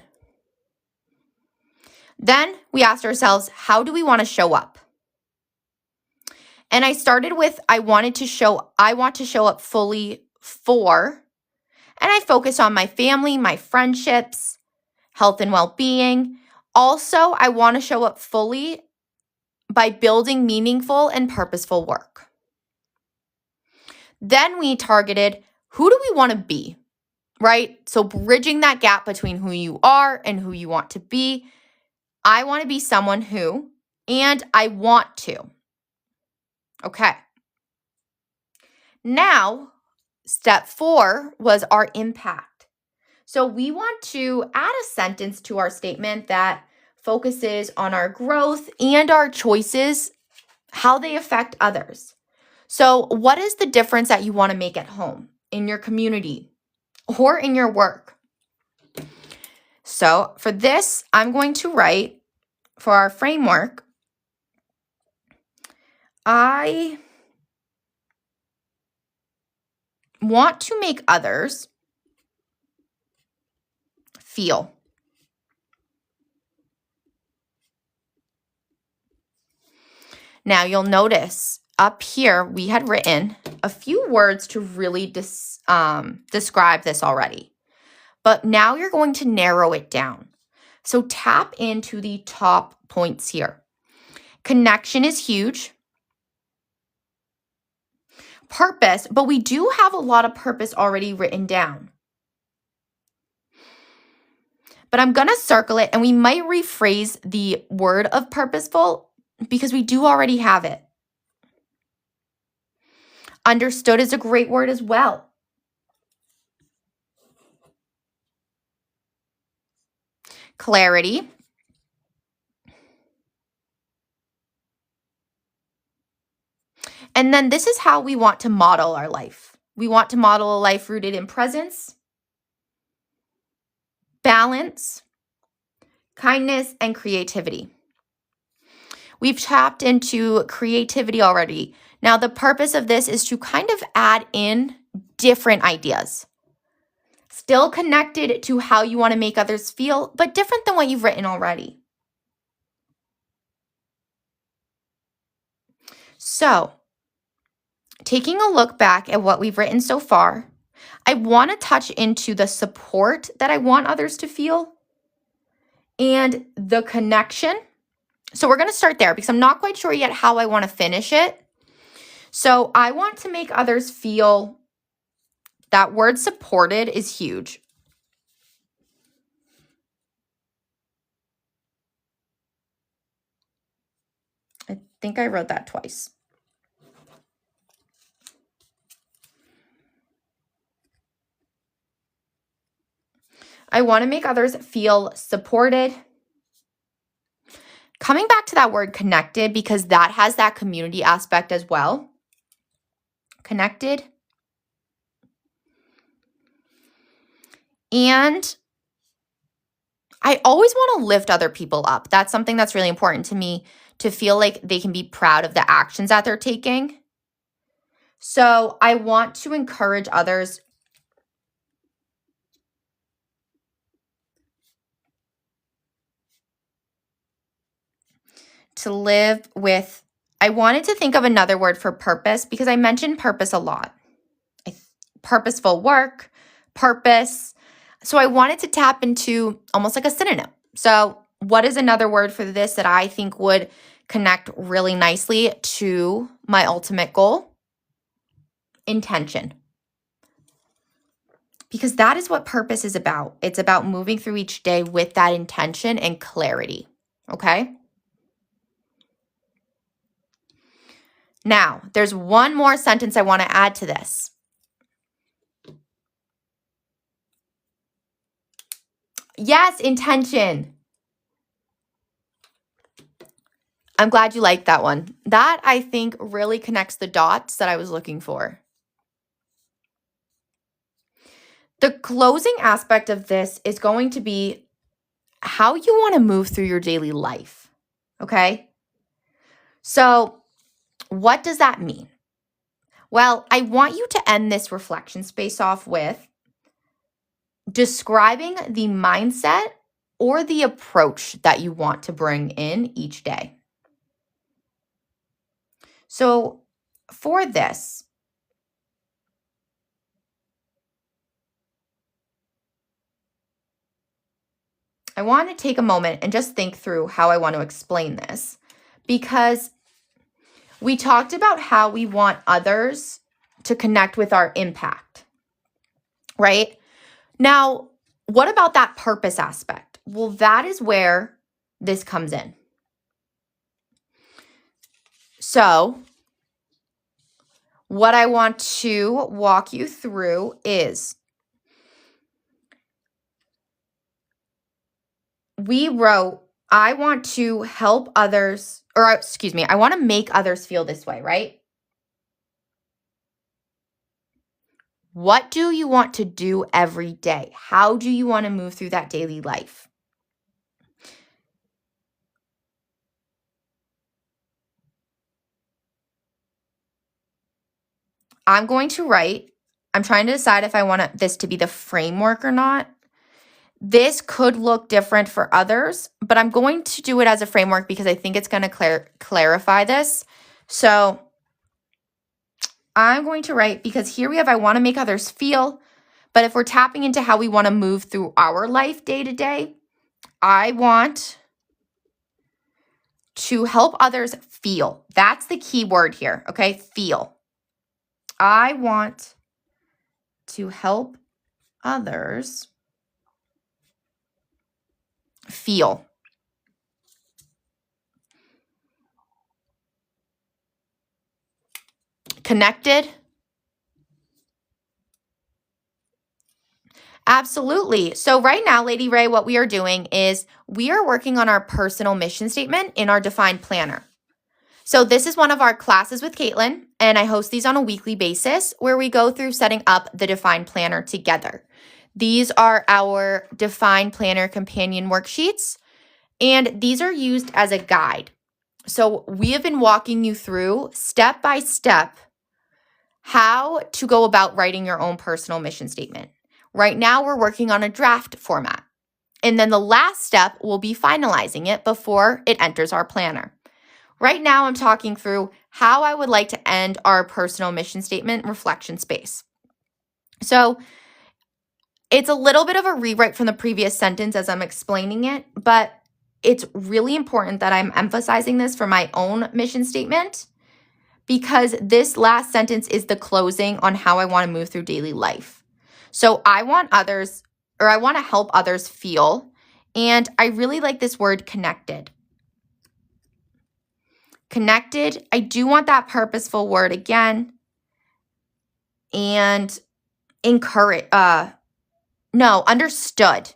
A: Then we asked ourselves, how do we want to show up? And I started with I want to show up fully for, and I focused on my family, my friendships, health and well-being. Also, I want to show up fully by building meaningful and purposeful work. Then we targeted who do we want to be, right? So bridging that gap between who you are and who you want to be. I want to be someone who, and I want to. Okay. Now, step 4 was our impact. So we want to add a sentence to our statement that focuses on our growth and our choices, how they affect others. So what is the difference that you want to make at home, in your community, or in your work? So for this, I'm going to write, for our framework, I want to make others feel. Now you'll notice up here we had written a few words to really describe this already. But now you're going to narrow it down. So tap into the top points here. Connection is huge. Purpose, but we do have a lot of purpose already written down. But I'm going to circle it, and we might rephrase the word of purposeful because we do already have it. Understood is a great word as well. Clarity. And then this is how we want to model our life. We want to model a life rooted in presence, balance, kindness, and creativity. We've tapped into creativity already. Now, the purpose of this is to kind of add in different ideas. Still connected to how you want to make others feel, but different than what you've written already. So, taking a look back at what we've written so far, I want to touch into the support that I want others to feel and the connection. So we're going to start there because I'm not quite sure yet how I want to finish it. So I want to make others feel that word supported is huge. I think I wrote that twice. I want to make others feel supported. Coming back to that word connected, because that has that community aspect as well. Connected. And I always want to lift other people up. That's something that's really important to me, to feel like they can be proud of the actions that they're taking. So I want to encourage others to live with, I wanted to think of another word for purpose because I mentioned purpose a lot. Purposeful work, purpose. So I wanted to tap into almost like a synonym. So what is another word for this that I think would connect really nicely to my ultimate goal? Intention. Because that is what purpose is about. It's about moving through each day with that intention and clarity. Okay? Now, there's one more sentence I want to add to this. Yes, intention. I'm glad you liked that one. That, I think, really connects the dots that I was looking for. The closing aspect of this is going to be how you want to move through your daily life. Okay? So what does that mean? Well, I want you to end this reflection space off with describing the mindset or the approach that you want to bring in each day. So for this, I want to take a moment and just think through how I want to explain this, because we talked about how we want others to connect with our impact, right? Now, what about that purpose aspect? Well, that is where this comes in. So, what I want to walk you through is we wrote, I want to help others, or excuse me, I want to make others feel this way, right? What do you want to do every day? How do you want to move through that daily life? I'm going to write, I'm trying to decide if I want this to be the framework or not. This could look different for others, but I'm going to do it as a framework because I think it's going to clarify this. So I'm going to write, because here we have, I want to make others feel, but if we're tapping into how we want to move through our life day to day, I want to help others feel. That's the key word here, okay? Feel. I want to help others feel. Connected? Absolutely. So right now, Lady Ray, what we are doing is we are working on our personal mission statement in our defined planner. So this is one of our classes with Katelyn, and I host these on a weekly basis where we go through setting up the defined planner together. These are our defined planner companion worksheets, and these are used as a guide. So we have been walking you through step by step how to go about writing your own personal mission statement. Right now, we're working on a draft format. And then the last step will be finalizing it before it enters our planner. Right now, I'm talking through how I would like to end our personal mission statement reflection space. So it's a little bit of a rewrite from the previous sentence as I'm explaining it, but it's really important that I'm emphasizing this for my own mission statement, because this last sentence is the closing on how I want to move through daily life. So I want others, or I want to help others feel, and I really like this word connected. Connected, I do want that purposeful word again. And understood.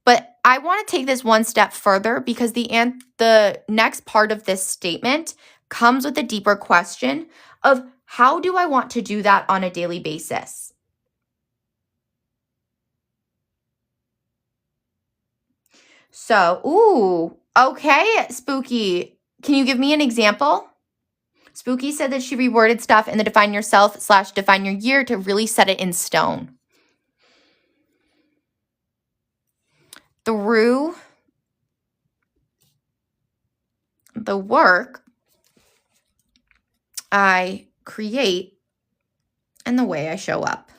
A: But I want to take this one step further, because the next part of this statement comes with a deeper question of how do I want to do that on a daily basis? So, okay, Spooky. Can you give me an example? Spooky said that she reworded stuff in the define yourself / define your year to really set it in stone. Through the work I create and the way I show up.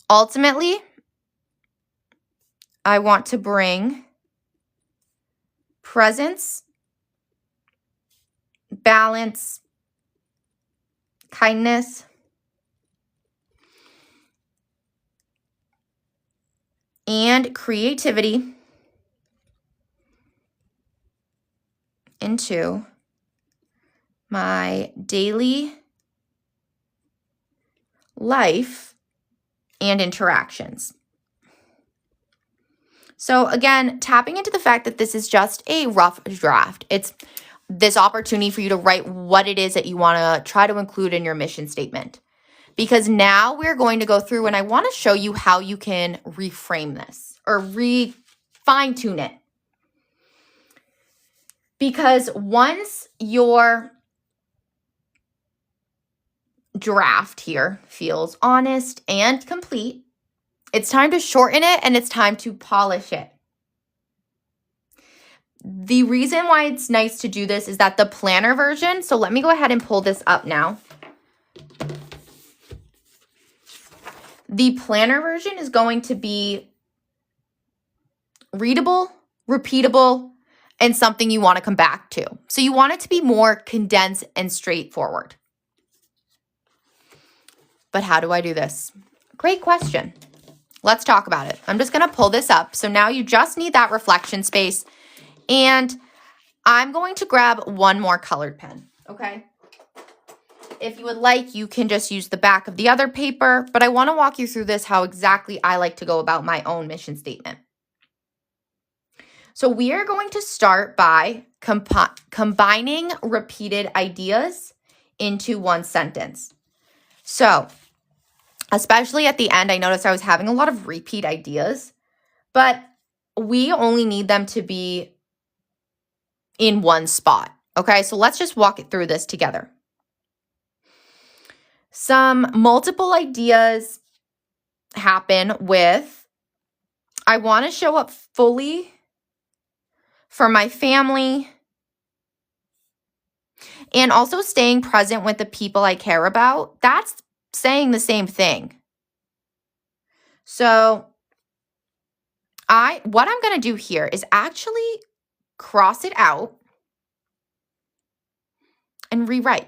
A: Ultimately, I want to bring presence, balance, kindness, and creativity into my daily life and interactions. So again, tapping into the fact that this is just a rough draft. It's this opportunity for you to write what it is that you want to try to include in your mission statement. because now we're going to go through and I want to show you how you can reframe this or fine tune it. Because once your draft here feels honest and complete, it's time to shorten it and it's time to polish it. The reason why it's nice to do this is that the planner version, so let me go ahead and pull this up now. The planner version is going to be readable, repeatable, and something you want to come back to. So you want it to be more condensed and straightforward. But how do I do this? Great question. Let's talk about it. I'm just going to pull this up. So now you just need that reflection space. And I'm going to grab one more colored pen, okay? If you would like, you can just use the back of the other paper, but I want to walk you through this, how exactly I like to go about my own mission statement. So we are going to start by combining repeated ideas into one sentence. So especially at the end, I noticed I was having a lot of repeat ideas, but we only need them to be in one spot. Okay, so let's just walk it through this together. Some multiple ideas happen with, I want to show up fully for my family and also staying present with the people I care about. That's saying the same thing. So what I'm going to do here is actually cross it out and rewrite.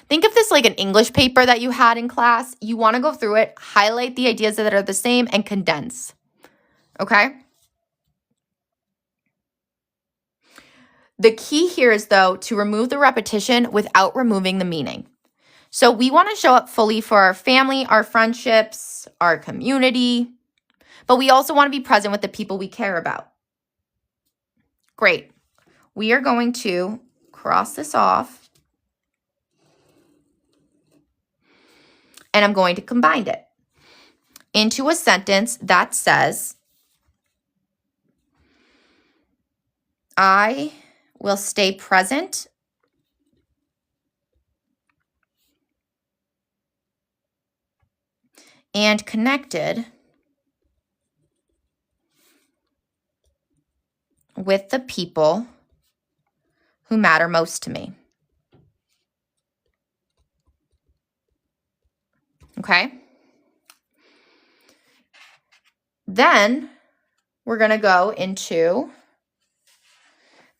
A: Think of this like an English paper that you had in class. You want to go through it, highlight the ideas that are the same, and condense. Okay? The key here is, though, to remove the repetition without removing the meaning. So we want to show up fully for our family, our friendships, our community, but we also want to be present with the people we care about. Great. We are going to cross this off. And I'm going to combine it into a sentence that says, I will stay present and connected with the people who matter most to me. Okay? Then we're going to go into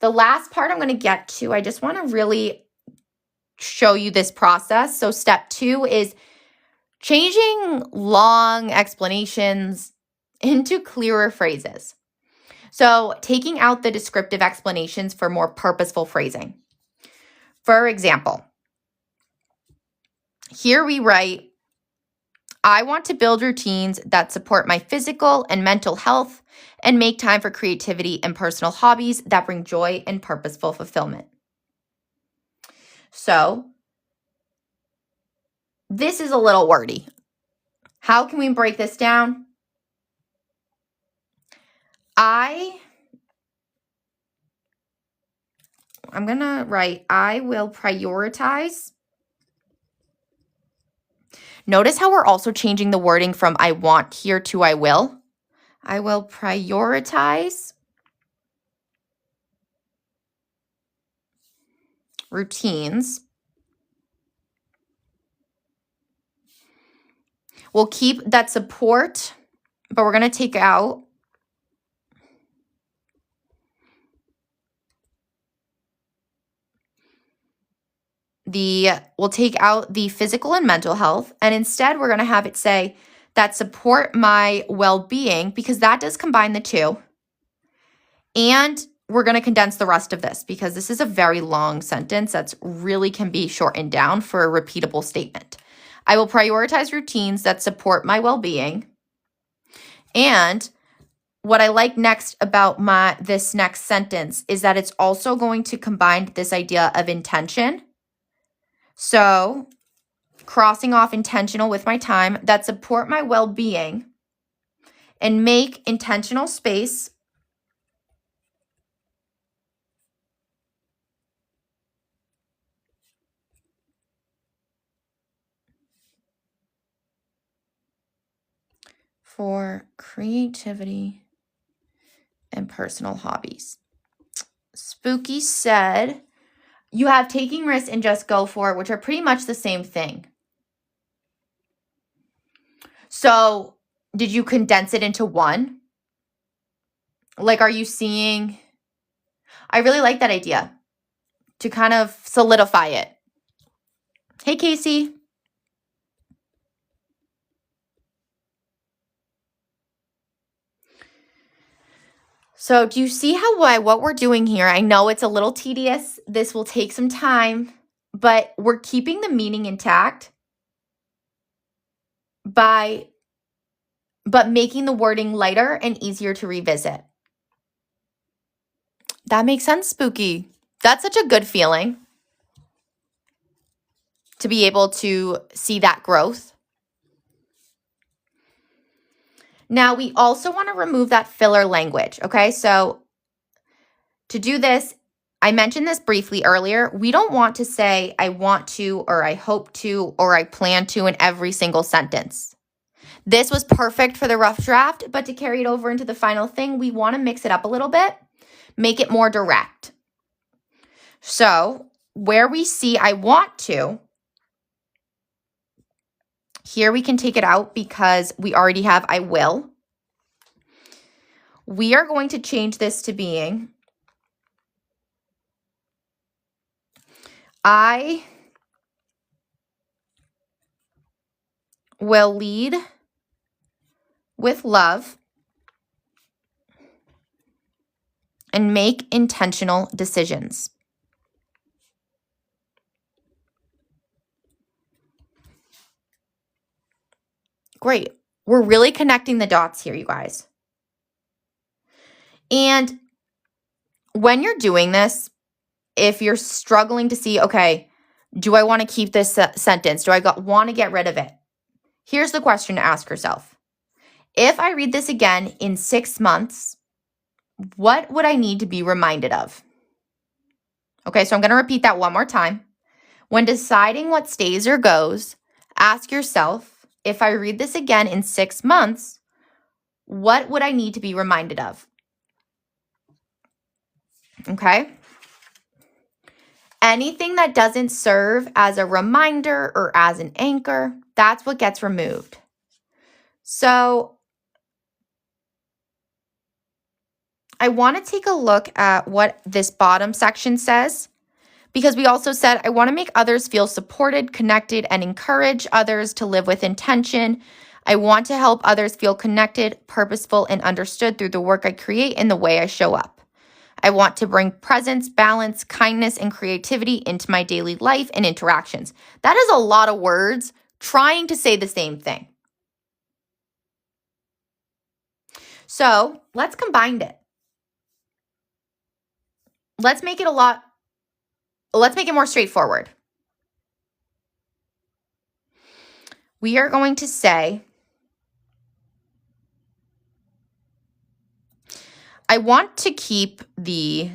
A: the last part I'm going to get to. I just want to really show you this process. So step 2 is changing long explanations into clearer phrases. So taking out the descriptive explanations for more purposeful phrasing. For example, here we write, I want to build routines that support my physical and mental health and make time for creativity and personal hobbies that bring joy and purposeful fulfillment. So this is a little wordy. How can we break this down? I'm going to write, I will prioritize. Notice how we're also changing the wording from I want here to I will. I will prioritize routines. We'll keep that support, but we're going to take out we'll take out the physical and mental health, and instead we're going to have it say that support my well-being, because that does combine the two. And we're going to condense the rest of this because this is a very long sentence that's really can be shortened down for a repeatable statement. I will prioritize routines that support my well-being. And what I like next about this next sentence is that it's also going to combine this idea of intention. So crossing off intentional with my time, that support my well-being and make intentional space for creativity and personal hobbies. Spooky said, you have taking risks and just go for it, which are pretty much the same thing. So did you condense it into one? Like, are you seeing? I really like that idea to kind of solidify it. Hey, Casey. So do you see how what we're doing here? I know it's a little tedious. This will take some time, but we're keeping the meaning intact but making the wording lighter and easier to revisit. That makes sense, Spooky. That's such a good feeling to be able to see that growth. Now, we also want to remove that filler language, okay? So to do this, I mentioned this briefly earlier. We don't want to say, I want to, or I hope to, or I plan to in every single sentence. This was perfect for the rough draft, but to carry it over into the final thing, we want to mix it up a little bit, make it more direct. So where we see I want to, here we can take it out because we already have I will. We are going to change this to being I will lead with love and make intentional decisions. Great. We're really connecting the dots here, you guys. And when you're doing this, if you're struggling to see, okay, do I want to keep this sentence? Do I want to get rid of it? Here's the question to ask yourself. If I read this again in 6 months, what would I need to be reminded of? Okay, so I'm going to repeat that one more time. When deciding what stays or goes, ask yourself, if I read this again in 6 months, what would I need to be reminded of? Okay? Anything that doesn't serve as a reminder or as an anchor, that's what gets removed. So I want to take a look at what this bottom section says, because we also said I want to make others feel supported, connected, and encourage others to live with intention. I want to help others feel connected, purposeful, and understood through the work I create and the way I show up. I want to bring presence, balance, kindness, and creativity into my daily life and interactions. That is a lot of words trying to say the same thing. So let's combine it. Let's make it more straightforward. We are going to say, I want to keep I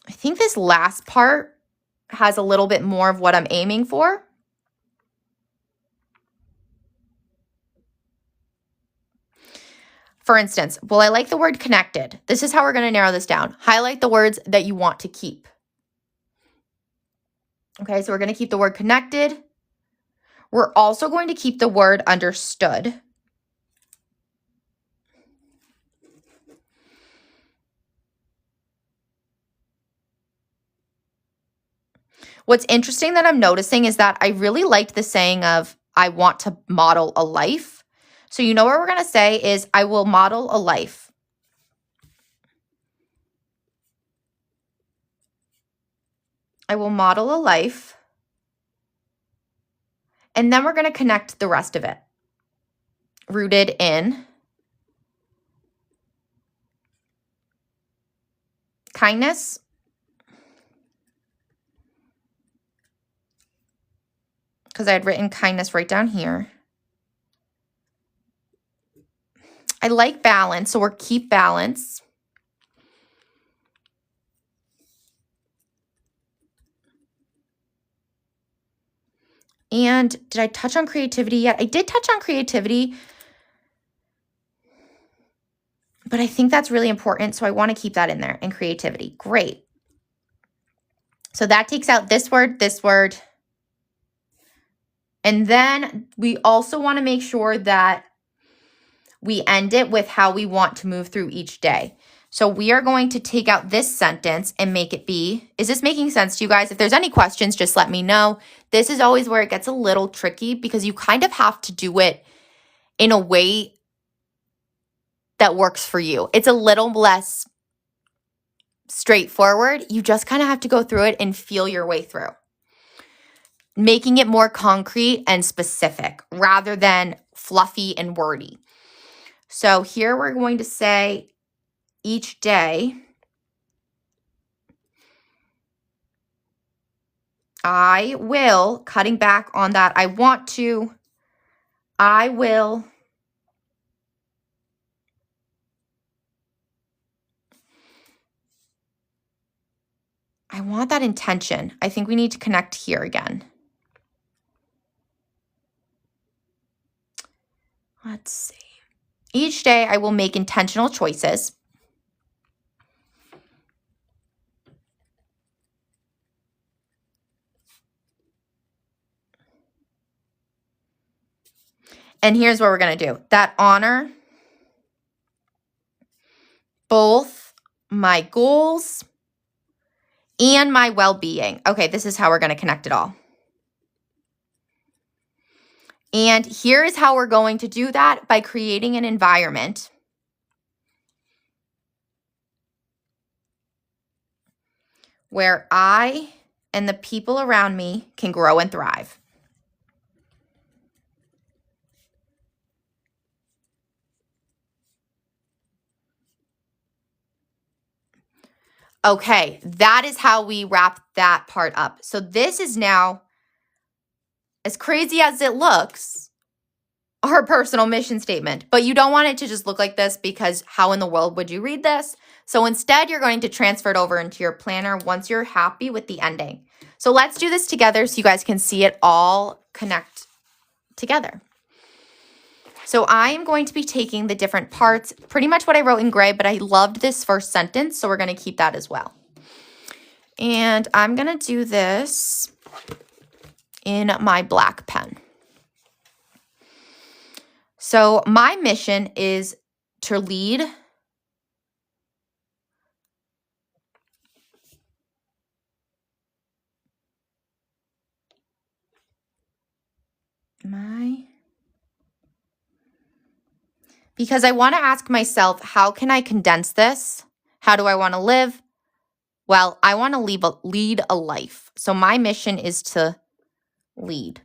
A: think this last part has a little bit more of what I'm aiming for. For instance, well, I like the word connected. This is how we're going to narrow this down. Highlight the words that you want to keep. Okay, so we're going to keep the word connected. We're also going to keep the word understood. What's interesting that I'm noticing is that I really liked the saying of, I want to model a life. So you know what we're going to say is, I will model a life. I will model a life. And then we're going to connect the rest of it. Rooted in kindness, because I had written kindness right down here. I like balance, so we'll keep balance. And did I touch on creativity yet? I did touch on creativity, but I think that's really important, so I want to keep that in there, and creativity. Great. So that takes out this word, and then we also want to make sure that we end it with how we want to move through each day. So we are going to take out this sentence and make it be, is this making sense to you guys? If there's any questions, just let me know. This is always where it gets a little tricky because you kind of have to do it in a way that works for you. It's a little less straightforward. You just kind of have to go through it and feel your way through, making it more concrete and specific rather than fluffy and wordy. So here we're going to say each day, I will, cutting back on that, I want that intention. I think we need to connect here again. Let's see. Each day I will make intentional choices. And here's what we're going to do. That honor both my goals and my well-being. Okay, this is how we're going to connect it all. And here is how we're going to do that, by creating an environment where I and the people around me can grow and thrive. Okay, that is how we wrap that part up. So this is now, as crazy as it looks, our personal mission statement. But you don't want it to just look like this, because how in the world would you read this? So instead, you're going to transfer it over into your planner once you're happy with the ending. So let's do this together so you guys can see it all connect together. So I am going to be taking the different parts, pretty much what I wrote in gray, but I loved this first sentence, so we're going to keep that as well. And I'm going to do this in my black pen. So my mission is to lead because I want to ask myself, how can I condense this? How do I want to live? Well, I want to lead a life. So my mission is to lead.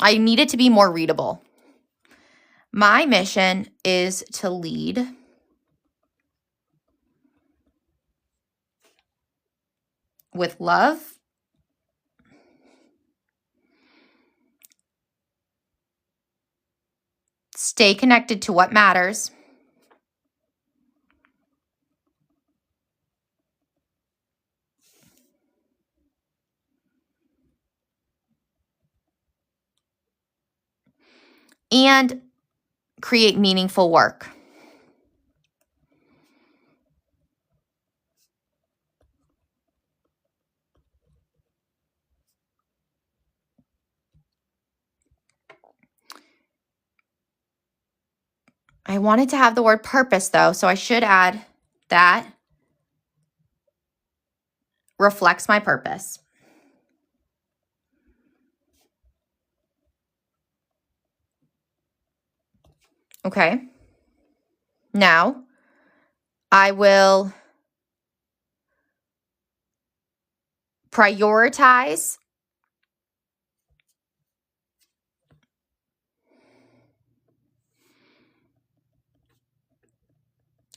A: I need it to be more readable. My mission is to lead with love, stay connected to what matters, and create meaningful work. I wanted to have the word purpose though, so I should add that reflects my purpose. Okay. Now, I will prioritize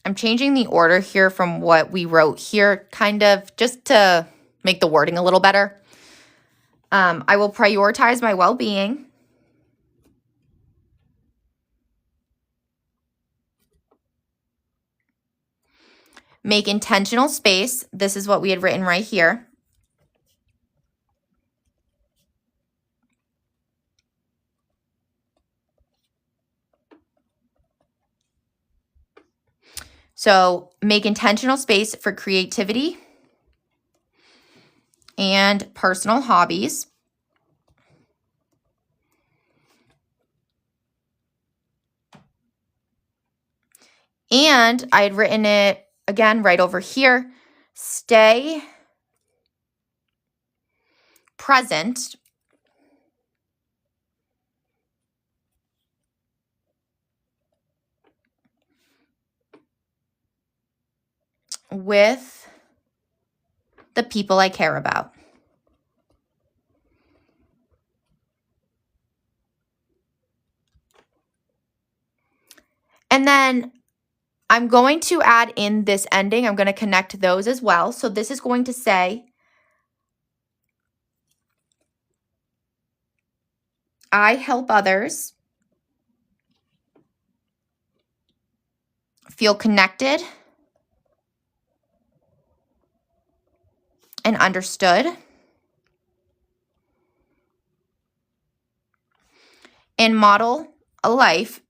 A: I'm changing the order here from what we wrote here, kind of just to make the wording a little better. I will prioritize my well-being. Make intentional space. This is what we had written right here. So make intentional space for creativity and personal hobbies. And I had written it again right over here. Stay present with the people I care about. And then I'm going to add in this ending. I'm going to connect those as well. So this is going to say, I help others feel connected and understood, and model a life.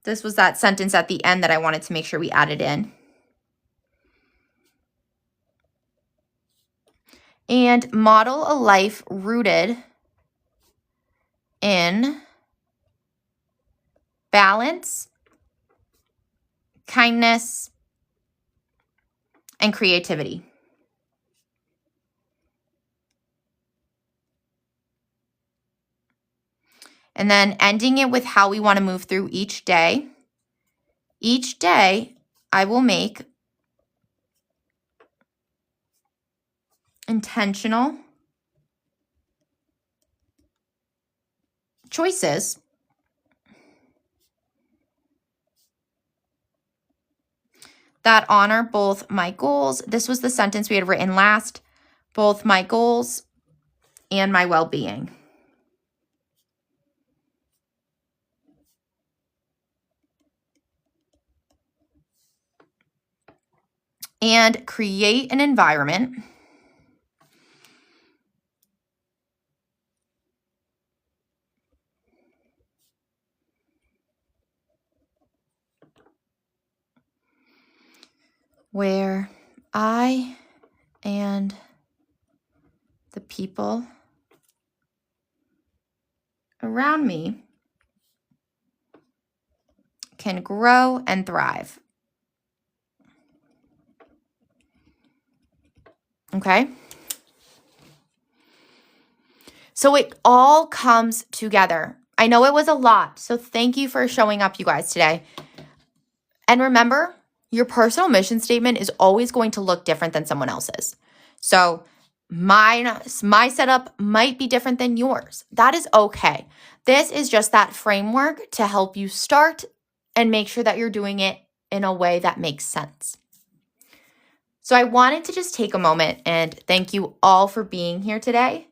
A: This was that sentence at the end that I wanted to make sure we added in. And model a life rooted in balance, kindness, and creativity. And then ending it with how we want to move through each day. Each day, I will make intentional choices that honor both my goals. This was the sentence we had written last, both my goals and my well-being. And create an environment where I and the people around me can grow and thrive. Okay? So it all comes together. I know it was a lot, so thank you for showing up, you guys, today. And remember, your personal mission statement is always going to look different than someone else's. So my setup might be different than yours. That is okay. This is just that framework to help you start and make sure that you're doing it in a way that makes sense. So I wanted to just take a moment and thank you all for being here today.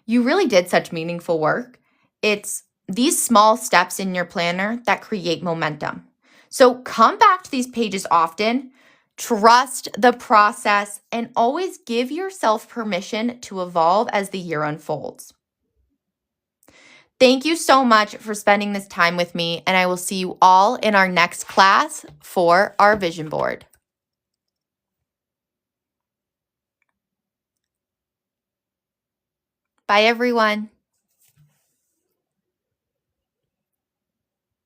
A: You really did such meaningful work. It's these small steps in your planner that create momentum. So come back to these pages often, trust the process, and always give yourself permission to evolve as the year unfolds. Thank you so much for spending this time with me, and I will see you all in our next class for our vision board. Bye, everyone.